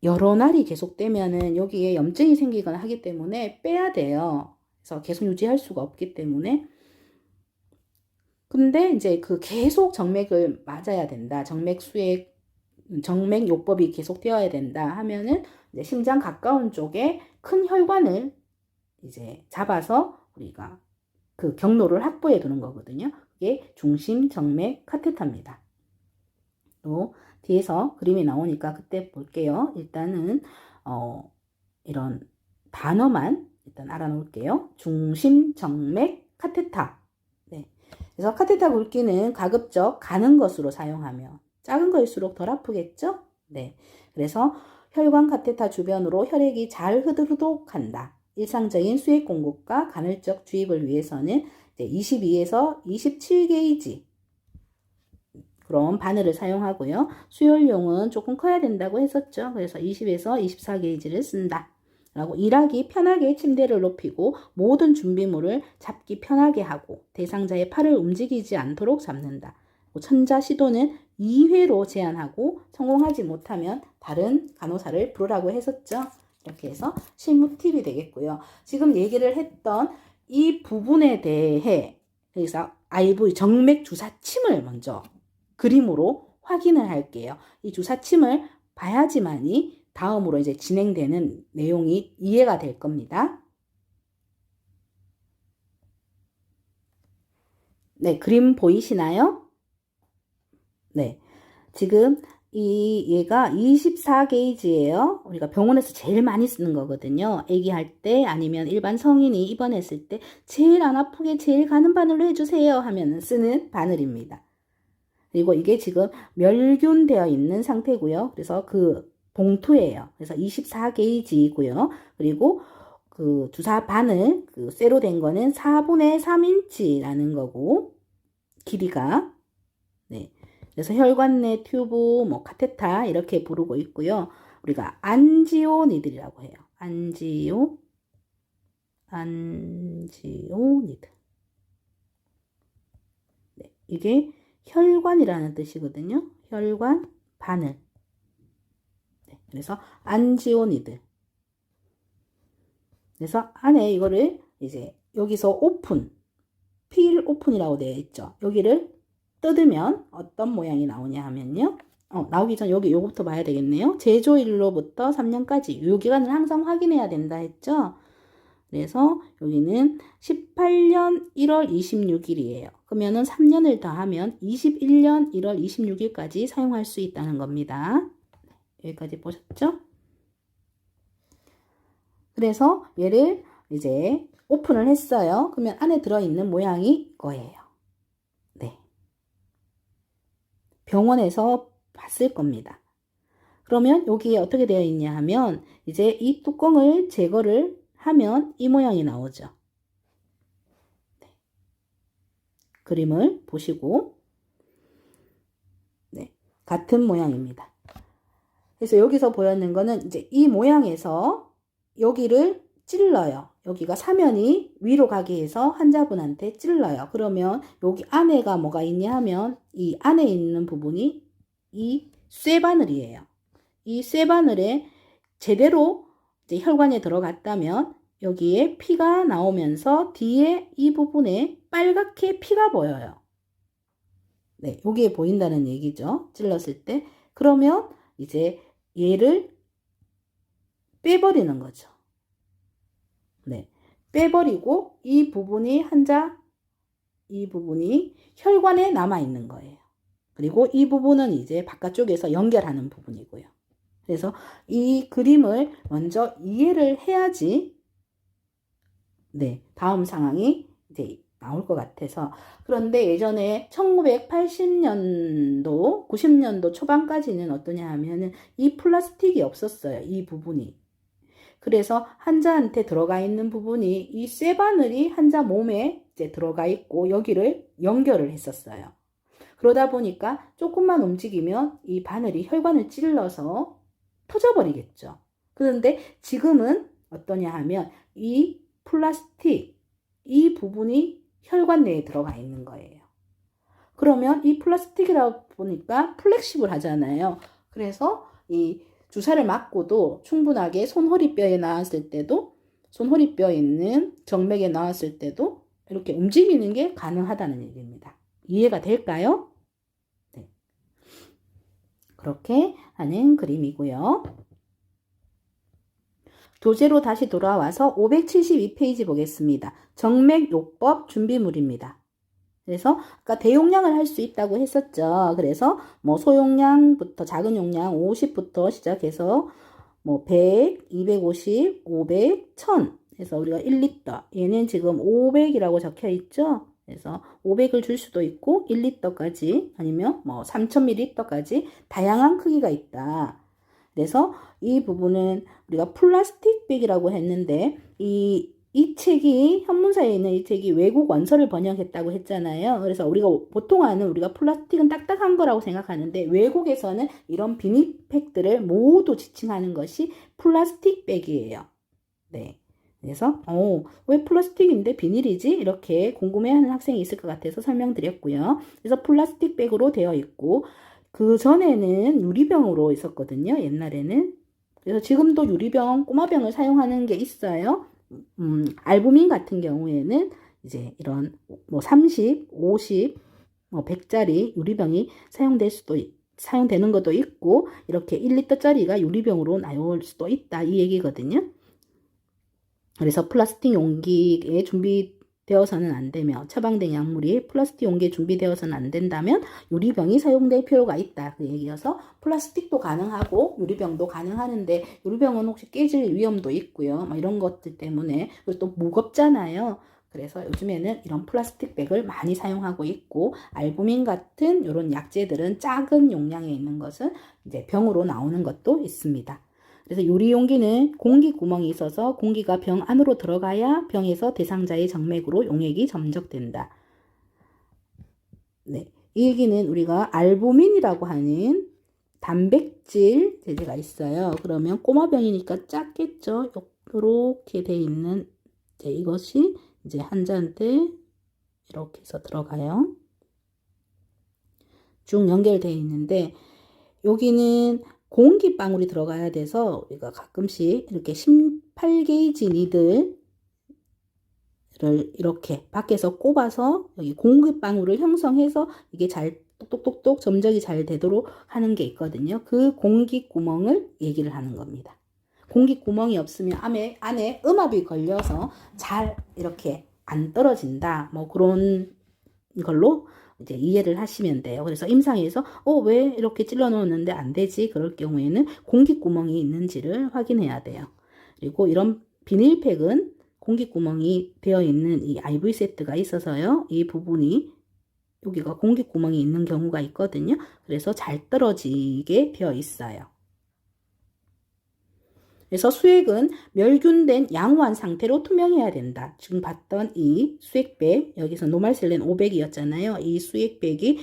여러 날이 계속되면은 여기에 염증이 생기거나 하기 때문에 빼야 돼요. 그래서 계속 유지할 수가 없기 때문에. 근데 이제 그 계속 정맥을 맞아야 된다. 정맥요법이 계속 되어야 된다 하면은 이제 심장 가까운 쪽에 큰 혈관을 이제 잡아서 우리가 그 경로를 확보해 두는 거거든요. 이게 중심정맥 카테터입니다. 또 뒤에서 그림이 나오니까 그때 볼게요. 일단은 이런 단어만 일단 알아놓을게요. 중심정맥 카테터. 네. 그래서 카테터 굵기는 가급적 가는 것으로 사용하며 작은 거일수록 덜 아프겠죠? 네. 그래서 혈관 카테터 주변으로 혈액이 잘 흐드흐득한다. 일상적인 수액 공급과 간헐적 주입을 위해서는 22에서 27게이지 그런 바늘을 사용하고요. 수혈용은 조금 커야 된다고 했었죠. 그래서 20에서 24게이지를 쓴다. 라고 일하기 편하게 침대를 높이고 모든 준비물을 잡기 편하게 하고 대상자의 팔을 움직이지 않도록 잡는다. 천자 시도는 2회로 제한하고 성공하지 못하면 다른 간호사를 부르라고 했었죠. 이렇게 해서 실무 팁이 되겠고요. 지금 얘기를 했던 이 부분에 대해 그래서 IV 정맥 주사침을 먼저 그림으로 확인을 할게요. 이 주사침을 봐야지만이 다음으로 이제 진행되는 내용이 이해가 될 겁니다. 네, 그림 보이시나요? 네, 지금 얘가 24게이지예요. 우리가 병원에서 제일 많이 쓰는 거거든요. 아기 할 때 아니면 일반 성인이 입원했을 때 제일 안 아프게 제일 가는 바늘로 해주세요 하면 쓰는 바늘입니다. 그리고 이게 지금 멸균되어 있는 상태고요. 그래서 그 봉투예요. 그래서 24게이지이고요. 그리고 그 주사 바늘, 그 쇠로 된 거는 4분의 3인치라는 거고, 길이가. 네. 그래서 혈관 내 튜브, 뭐, 카테타, 이렇게 부르고 있고요. 우리가 안지오니들이라고 해요. 안지오니드. 네. 이게 혈관이라는 뜻이거든요. 혈관, 바늘. 네. 그래서 안지오니드. 그래서 안에 이거를 이제 여기서 오픈, 필 오픈이라고 되어 있죠. 여기를 뜯으면 어떤 모양이 나오냐 하면요. 나오기 전 여기 요거부터 봐야 되겠네요. 제조일로부터 3년까지 유효기간을 항상 확인해야 된다 했죠. 그래서 여기는 18년 1월 26일이에요. 그러면은 3년을 더하면 21년 1월 26일까지 사용할 수 있다는 겁니다. 여기까지 보셨죠? 그래서 얘를 이제 오픈을 했어요. 그러면 안에 들어있는 모양이 이거예요. 네. 병원에서 봤을 겁니다. 그러면 여기에 어떻게 되어 있냐 하면 이제 이 뚜껑을 제거를 하면 이 모양이 나오죠. 네. 그림을 보시고 네. 같은 모양입니다. 그래서 여기서 보였는 거는 이제 이 모양에서 여기를 찔러요. 여기가 사면이 위로 가게 해서 환자분한테 찔러요. 그러면 여기 안에가 뭐가 있냐 하면 이 안에 있는 부분이 이 쇠바늘이에요. 이 쇠바늘에 제대로 이제 혈관에 들어갔다면 여기에 피가 나오면서 뒤에 이 부분에 빨갛게 피가 보여요. 네, 여기에 보인다는 얘기죠. 찔렀을 때. 그러면 이제 얘를 빼버리는 거죠. 네. 빼버리고 이 부분이 이 부분이 혈관에 남아 있는 거예요. 그리고 이 부분은 이제 바깥쪽에서 연결하는 부분이고요. 그래서 이 그림을 먼저 이해를 해야지 네, 다음 상황이 이제 나올 것 같아서. 그런데 예전에 1980년도, 90년도 초반까지는 어떠냐 하면은 이 플라스틱이 없었어요. 이 부분이. 그래서 환자한테 들어가 있는 부분이 이 쇠바늘이 환자 몸에 이제 들어가 있고 여기를 연결을 했었어요. 그러다 보니까 조금만 움직이면 이 바늘이 혈관을 찔러서 터져버리겠죠. 그런데 지금은 어떠냐 하면 이 플라스틱, 이 부분이 혈관 내에 들어가 있는 거예요. 그러면 이 플라스틱이라고 보니까 플렉시블 하잖아요. 그래서 이 주사를 맞고도 충분하게 손허리뼈에 나왔을 때도, 손허리뼈에 있는 정맥에 나왔을 때도 이렇게 움직이는 게 가능하다는 얘기입니다. 이해가 될까요? 네. 그렇게 하는 그림이고요. 교재로 다시 돌아와서 572페이지 보겠습니다. 정맥요법 준비물입니다. 그래서 아까 대용량을 할 수 있다고 했었죠. 그래서 뭐 소용량부터 작은 용량 50부터 시작해서 뭐 100, 250, 500, 1000 해서 우리가 1리터 얘는 지금 500이라고 적혀 있죠. 그래서 500을 줄 수도 있고 1리터까지 아니면 뭐 3000ml까지 다양한 크기가 있다. 그래서 이 부분은 우리가 플라스틱 백이라고 했는데 이 책이 현문사에 있는 이 책이 외국 원서를 번역했다고 했잖아요. 그래서 우리가 보통 아는 우리가 플라스틱은 딱딱한 거라고 생각하는데 외국에서는 이런 비닐팩들을 모두 지칭하는 것이 플라스틱 백이에요. 네. 그래서 왜 플라스틱인데 비닐이지? 이렇게 궁금해하는 학생이 있을 것 같아서 설명드렸고요. 그래서 플라스틱 백으로 되어 있고 그 전에는 유리병으로 있었거든요. 옛날에는. 그래서 지금도 유리병, 꼬마병을 사용하는 게 있어요. 알부민 같은 경우에는 이제 이런 뭐 30, 50, 뭐 100짜리 유리병이 사용되는 것도 있고 이렇게 1리터짜리가 유리병으로 나올 수도 있다 이 얘기거든요. 그래서 플라스틱 용기에 준비되어서는 안 되며 처방된 약물이 플라스틱 용기에 준비되어서는 안 된다면 유리병이 사용될 필요가 있다 그 얘기여서 플라스틱도 가능하고 유리병도 가능하는데 유리병은 혹시 깨질 위험도 있고요. 뭐 이런 것들 때문에 그리고 또 무겁잖아요. 그래서 요즘에는 이런 플라스틱 백을 많이 사용하고 있고 알부민 같은 이런 약재들은 작은 용량에 있는 것은 이제 병으로 나오는 것도 있습니다. 그래서 요리 용기는 공기 구멍이 있어서 공기가 병 안으로 들어가야 병에서 대상자의 정맥으로 용액이 점적된다. 네, 이 얘기는 우리가 알부민이라고 하는 단백질 제제가 있어요. 그러면 꼬마병이니까 작겠죠. 이렇게 돼 있는 이제 이것이 이제 환자한테 이렇게 해서 들어가요. 쭉 연결되어 있는데 여기는 공기방울이 들어가야 돼서 우리가 가끔씩 이렇게 18게이지 니들을 이렇게 밖에서 꼽아서 여기 공기방울을 형성해서 이게 잘 똑똑똑똑 점적이 잘 되도록 하는 게 있거든요. 그 공기구멍을 얘기를 하는 겁니다. 공기구멍이 없으면 안에 음압이 걸려서 잘 이렇게 안 떨어진다. 뭐 그런 걸로 이제 이해를 하시면 돼요. 그래서 임상에서 왜 이렇게 찔러 놓았는데 안 되지? 그럴 경우에는 공기구멍이 있는지를 확인해야 돼요. 그리고 이런 비닐팩은 공기구멍이 되어 있는 이 IV 세트가 있어서요. 이 부분이 여기가 공기구멍이 있는 경우가 있거든요. 그래서 잘 떨어지게 되어 있어요. 그래서 수액은 멸균된 양호한 상태로 투명해야 된다. 지금 봤던 이 수액백, 여기서 노말셀렌 500이었잖아요. 이 수액백이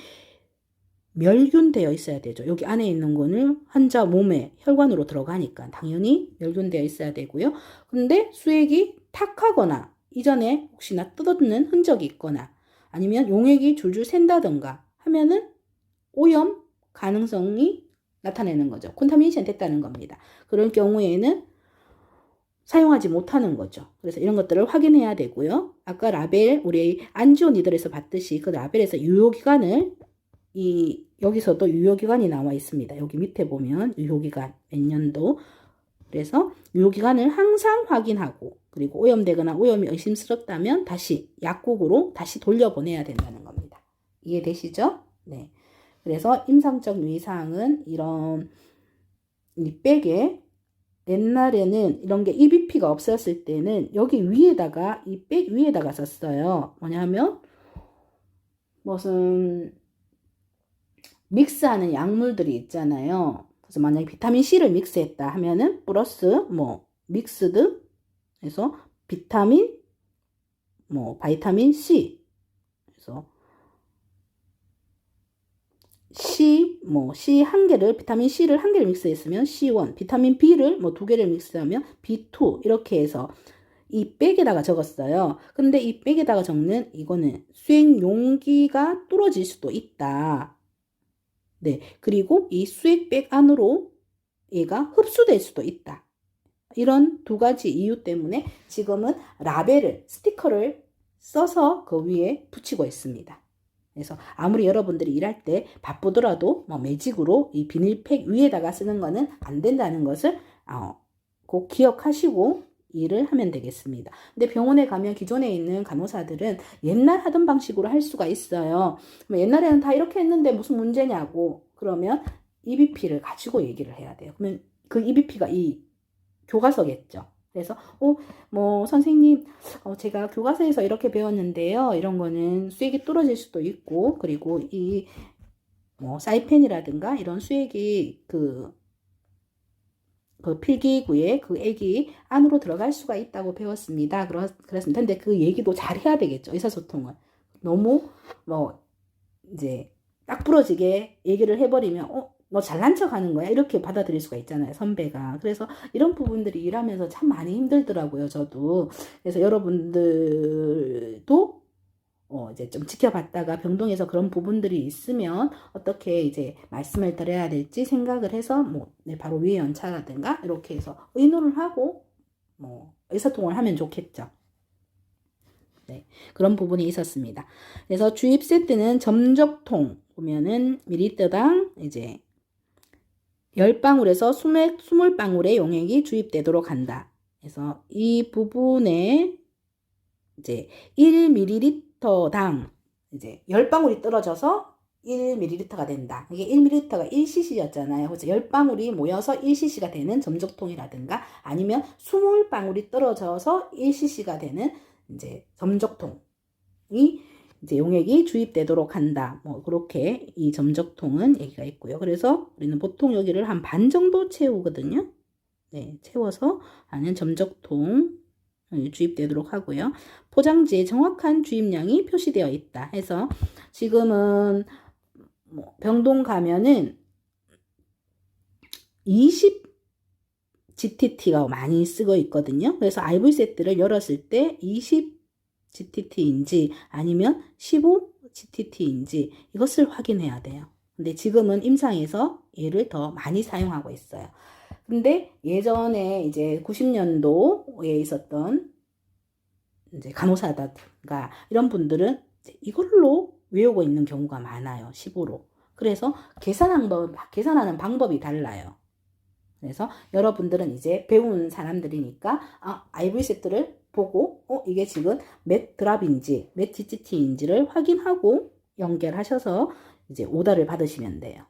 멸균되어 있어야 되죠. 여기 안에 있는 거는 환자 몸에 혈관으로 들어가니까 당연히 멸균되어 있어야 되고요. 근데 수액이 탁하거나 이전에 혹시나 뜯어지는 흔적이 있거나 아니면 용액이 줄줄 샌다던가 하면은 오염 가능성이 나타내는 거죠. 콘타미네이션 됐다는 겁니다. 그런 경우에는 사용하지 못하는 거죠. 그래서 이런 것들을 확인해야 되고요. 아까 라벨 우리 안지오 니들에서 봤듯이 그 라벨에서 유효기간을 여기서도 유효기간이 나와 있습니다. 여기 밑에 보면 유효기간 몇 년도. 그래서 유효기간을 항상 확인하고 그리고 오염되거나 오염이 의심스럽다면 다시 약국으로 다시 돌려보내야 된다는 겁니다. 이해되시죠? 네. 그래서 임상적 유의사항은 이런 이 백에 옛날에는 이런 게 EBP가 없었을 때는 여기 위에다가 이 백 위에다가 썼어요. 뭐냐면 무슨 믹스하는 약물들이 있잖아요. 그래서 만약에 비타민 C를 믹스했다 하면은 플러스 뭐 믹스드 해서 비타민 바이타민 C 그래서 C 한 개를, 비타민 C를 한 개를 믹스했으면 C1, 비타민 B를 두 개를 믹스하면 B2, 이렇게 해서 이 백에다가 적었어요. 근데 이 백에다가 적는 이거는 수액 용기가 뚫어질 수도 있다. 네. 그리고 이 수액백 안으로 얘가 흡수될 수도 있다. 이런 두 가지 이유 때문에 지금은 라벨을, 스티커를 써서 그 위에 붙이고 있습니다. 그래서 아무리 여러분들이 일할 때 바쁘더라도 매직으로 이 비닐팩 위에다가 쓰는 거는 안 된다는 것을 꼭 기억하시고 일을 하면 되겠습니다. 근데 병원에 가면 기존에 있는 간호사들은 옛날 하던 방식으로 할 수가 있어요. 옛날에는 다 이렇게 했는데 무슨 문제냐고 그러면 EBP를 가지고 얘기를 해야 돼요. 그러면 그 EBP가 이 교과서겠죠. 그래서 선생님 제가 교과서에서 이렇게 배웠는데요. 이런 거는 수액이 뚫어질 수도 있고 그리고 이 사이펜이라든가 이런 수액이 그 필기구에 그 액이 안으로 들어갈 수가 있다고 배웠습니다. 그렇습니다. 근데 그 얘기도 잘 해야 되겠죠. 의사소통을. 너무 이제 딱 부러지게 얘기를 해버리면 너 잘난 척 하는 거야? 이렇게 받아들일 수가 있잖아요, 선배가. 그래서 이런 부분들이 일하면서 참 많이 힘들더라고요, 저도. 그래서 여러분들도 이제 좀 지켜봤다가 병동에서 그런 부분들이 있으면 어떻게 이제 말씀을 드려야 될지 생각을 해서 바로 위에 연차라든가 이렇게 해서 의논을 하고 의사통을 하면 좋겠죠. 네, 그런 부분이 있었습니다. 그래서 주입 세트는 점적통 보면은 밀리리터당 이제 10방울에서 20방울의 용액이 주입되도록 한다. 그래서 이 부분에 이제 1ml당 이제 10방울이 떨어져서 1ml가 된다. 이게 1ml가 1cc였잖아요. 그래서 10방울이 모여서 1cc가 되는 점적통이라든가 아니면 20방울이 떨어져서 1cc가 되는 이제 점적통이 이제 용액이 주입되도록 한다. 그렇게 이 점적통은 얘기가 있고요. 그래서 우리는 보통 여기를 한 반 정도 채우거든요. 네, 채워서 안은 점적통 주입되도록 하고요. 포장지에 정확한 주입량이 표시되어 있다 해서 지금은 뭐 병동 가면은 20 GTT가 많이 쓰고 있거든요. 그래서 IV 세트를 열었을 때 20 GTT인지 아니면 15 GTT인지 이것을 확인해야 돼요. 근데 지금은 임상에서 얘를 더 많이 사용하고 있어요. 근데 예전에 이제 90년도에 있었던 이제 간호사다가 이런 분들은 이걸로 외우고 있는 경우가 많아요. 15로. 그래서 계산하는 방법이 달라요. 그래서 여러분들은 이제 배운 사람들이니까 IV 세트를 보고 이게 지금 몇 드랍인지 몇 GTT인지를 확인하고 연결하셔서 이제 오더를 받으시면 돼요.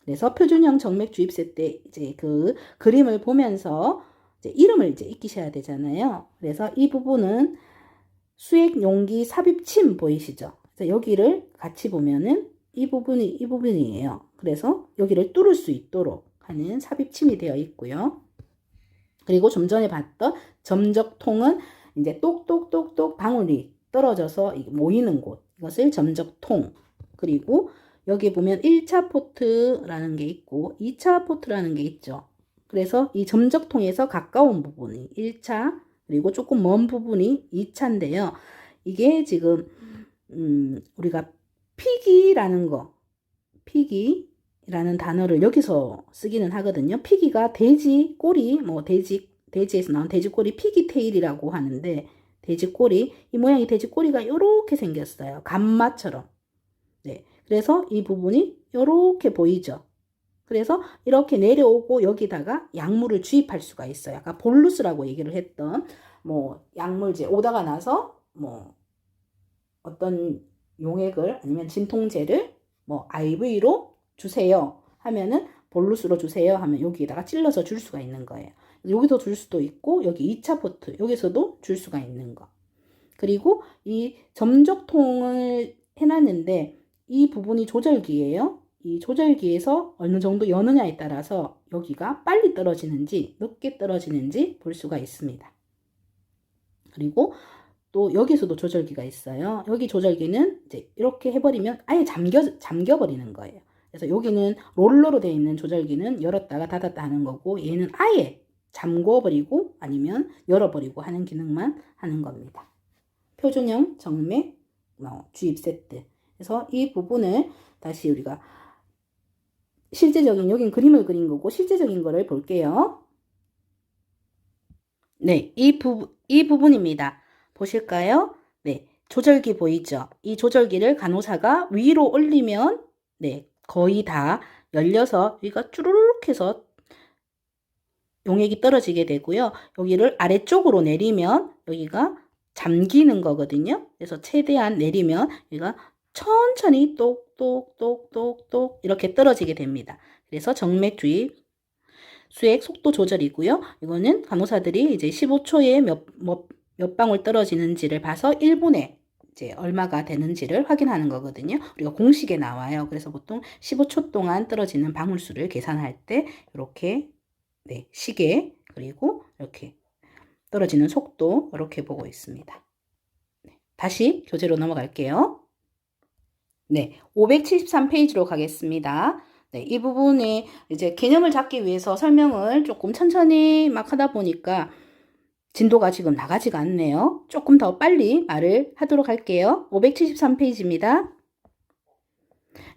그래서 표준형 정맥 주입세 때 이제 그 그림을 보면서 이제 이름을 이제 익히셔야 되잖아요. 그래서 이 부분은 수액 용기 삽입침 보이시죠? 그래서 여기를 같이 보면은 이 부분이에요. 그래서 여기를 뚫을 수 있도록 하는 삽입침이 되어 있고요. 그리고 좀 전에 봤던 점적통은 이제 똑똑똑똑 방울이 떨어져서 모이는 곳. 이것을 점적통. 그리고 여기 보면 1차 포트라는 게 있고 2차 포트라는 게 있죠. 그래서 이 점적통에서 가까운 부분이 1차, 그리고 조금 먼 부분이 2차인데요. 이게 지금 우리가 피기라는 피기라는 단어를 여기서 쓰기는 하거든요. 피기가 돼지 꼬리, 뭐 돼지에서 나온 돼지 꼬리 피기 테일이라고 하는데, 돼지 꼬리, 이 모양이 돼지 꼬리가 이렇게 생겼어요. 감마처럼. 네. 그래서 이 부분이 이렇게 보이죠. 그래서 이렇게 내려오고 여기다가 약물을 주입할 수가 있어요. 아까 볼루스라고 얘기를 했던 뭐 약물제 오다가 나서 뭐 어떤 용액을 아니면 진통제를 뭐 IV로 주세요 하면은 볼루스로 주세요 하면 여기에다가 찔러서 줄 수가 있는 거예요. 여기도 줄 수도 있고 여기 2차 포트 여기서도 줄 수가 있는 거. 그리고 이 점적통을 해놨는데 이 부분이 조절기예요. 이 조절기에서 어느 정도 여느냐에 따라서 여기가 빨리 떨어지는지 늦게 떨어지는지 볼 수가 있습니다. 그리고 또 여기서도 조절기가 있어요. 여기 조절기는 이제 이렇게 해버리면 아예 잠겨버리는 거예요. 그래서 여기는 롤러로 되어 있는 조절기는 열었다가 닫았다 하는 거고, 얘는 아예 잠궈버리고 아니면 열어버리고 하는 기능만 하는 겁니다. 표준형 정맥 주입 세트. 그래서 이 부분을 다시 우리가 실제적인, 여긴 그림을 그린 거고 실제적인 거를 볼게요. 네, 이 부분입니다. 보실까요? 네, 조절기 보이죠? 이 조절기를 간호사가 위로 올리면 네, 거의 다 열려서 여기가 쭈르륵 해서 용액이 떨어지게 되고요. 여기를 아래쪽으로 내리면 여기가 잠기는 거거든요. 그래서 최대한 내리면 여기가 천천히 똑똑똑똑똑 이렇게 떨어지게 됩니다. 그래서 정맥 주입 수액 속도 조절이고요. 이거는 간호사들이 이제 15초에 몇 방울 떨어지는지를 봐서 1분에 이제 얼마가 되는지를 확인하는 거거든요. 우리가 공식에 나와요. 그래서 보통 15초 동안 떨어지는 방울수를 계산할 때 이렇게 네, 시계 그리고 이렇게 떨어지는 속도 이렇게 보고 있습니다. 네, 다시 교재로 넘어갈게요. 네, 573페이지로 가겠습니다. 네, 이 부분에 이제 개념을 잡기 위해서 설명을 조금 천천히 막 하다 보니까 진도가 지금 나가지가 않네요. 조금 더 빨리 말을 하도록 할게요. 573페이지입니다.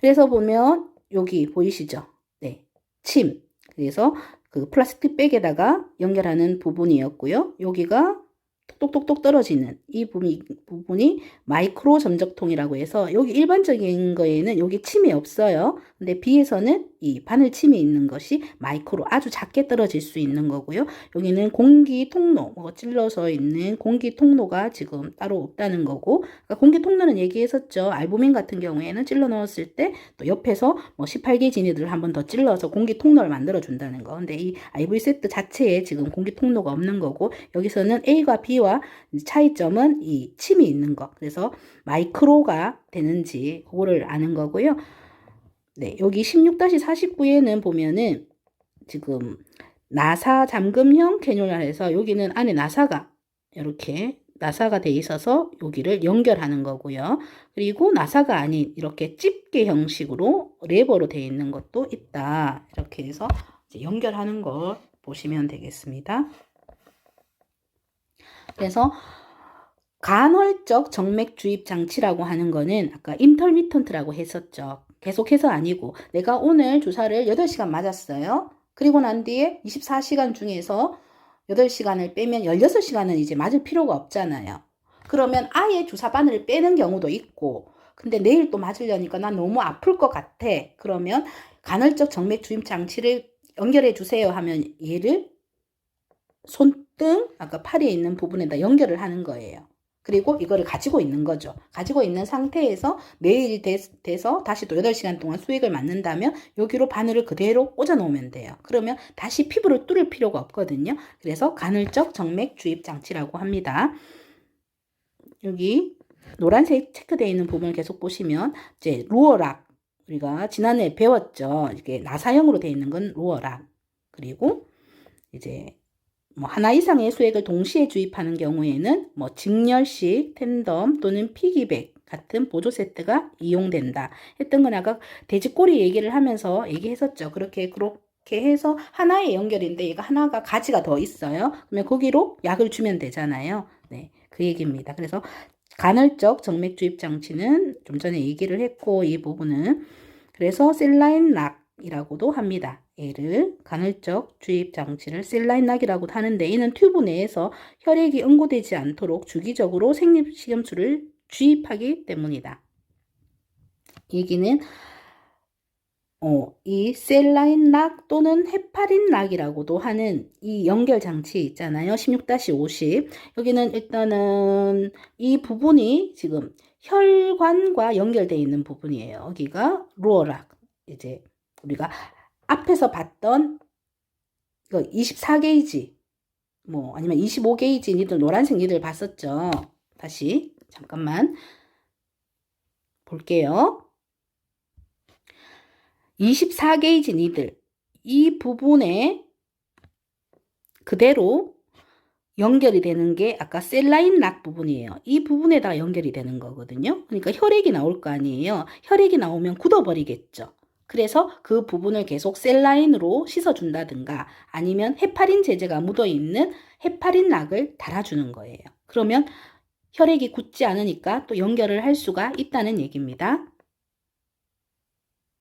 그래서 보면 여기 보이시죠? 네, 침. 그래서 그 플라스틱 백에다가 연결하는 부분이었고요. 여기가 똑똑똑똑 떨어지는 이 부분이 마이크로 점적통이라고 해서 여기 일반적인 거에는 여기 침이 없어요. 근데 B에서는 이 바늘 침이 있는 것이 마이크로 아주 작게 떨어질 수 있는 거고요. 여기는 공기 통로, 찔러서 있는 공기 통로가 지금 따로 없다는 거고, 그러니까 공기 통로는 얘기했었죠. 알부민 같은 경우에는 찔러 넣었을 때 또 옆에서 뭐 18개 진이들을 한 번 더 찔러서 공기 통로를 만들어 준다는 거. 근데 이 IV 세트 자체에 지금 공기 통로가 없는 거고, 여기서는 A와 B와 차이점은 이 침이 있는 거. 그래서 마이크로가 되는지 그거를 아는 거고요. 네, 여기 16-49에는 보면은 지금 나사 잠금형 캐뉼라 해서 여기는 안에 나사가 이렇게 나사가 돼 있어서 여기를 연결하는 거고요. 그리고 나사가 아닌 이렇게 집게 형식으로 레버로 되어 있는 것도 있다. 이렇게 해서 이제 연결하는 걸 보시면 되겠습니다. 그래서 간헐적 정맥 주입 장치라고 하는 거는 아까 인터미턴트라고 했었죠. 계속해서 아니고 내가 오늘 주사를 8시간 맞았어요. 그리고 난 뒤에 24시간 중에서 8시간을 빼면 16시간은 이제 맞을 필요가 없잖아요. 그러면 아예 주사 바늘을 빼는 경우도 있고 근데 내일 또 맞으려니까 난 너무 아플 것 같아. 그러면 간헐적 정맥 주입 장치를 연결해 주세요 하면 얘를 손등 아까 팔에 있는 부분에다 연결을 하는 거예요. 그리고 이거를 가지고 있는 거죠. 가지고 있는 상태에서 내일이 돼서 다시 또 8시간 동안 수액을 맞는다면 여기로 바늘을 그대로 꽂아 놓으면 돼요. 그러면 다시 피부를 뚫을 필요가 없거든요. 그래서 간헐적 정맥 주입 장치라고 합니다. 여기 노란색 체크되어 있는 부분을 계속 보시면 이제 루어락 우리가 지난해 배웠죠. 이게 나사형으로 되어 있는 건 루어락. 그리고 이제 뭐 하나 이상의 수액을 동시에 주입하는 경우에는 뭐 직렬식, 텐덤 또는 피기백 같은 보조 세트가 이용된다. 했던 건 아까 돼지꼬리 얘기를 하면서 얘기했었죠. 그렇게 해서 하나의 연결인데 얘가 하나가 가지가 더 있어요. 그러면 거기로 약을 주면 되잖아요. 네, 그 얘기입니다. 그래서 간헐적 정맥 주입 장치는 좀 전에 얘기를 했고 이 부분은 그래서 셀라인 락이라고도 합니다. 얘를 간헐적 주입 장치를 셀라인 락이라고 하는데 이는 튜브 내에서 혈액이 응고되지 않도록 주기적으로 생리식염수를 주입하기 때문이다. 얘기는 이 셀라인 락 또는 헤파린 락이라고도 하는 이 연결 장치 있잖아요. 16-50 여기는 일단은 이 부분이 지금 혈관과 연결되어 있는 부분이에요. 여기가 루어락 이제 우리가 앞에서 봤던 24게이지 뭐 아니면 25게이지 니들 노란색 니들 봤었죠. 다시 잠깐만 볼게요. 24게이지 니들 이 부분에 그대로 연결이 되는 게 아까 셀라인 락 부분이에요. 이 부분에다 연결이 되는 거거든요. 그러니까 혈액이 나올 거 아니에요. 혈액이 나오면 굳어버리겠죠. 그래서 그 부분을 계속 셀라인으로 씻어준다든가 아니면 헤파린 제제가 묻어있는 헤파린 락을 달아주는 거예요. 그러면 혈액이 굳지 않으니까 또 연결을 할 수가 있다는 얘기입니다.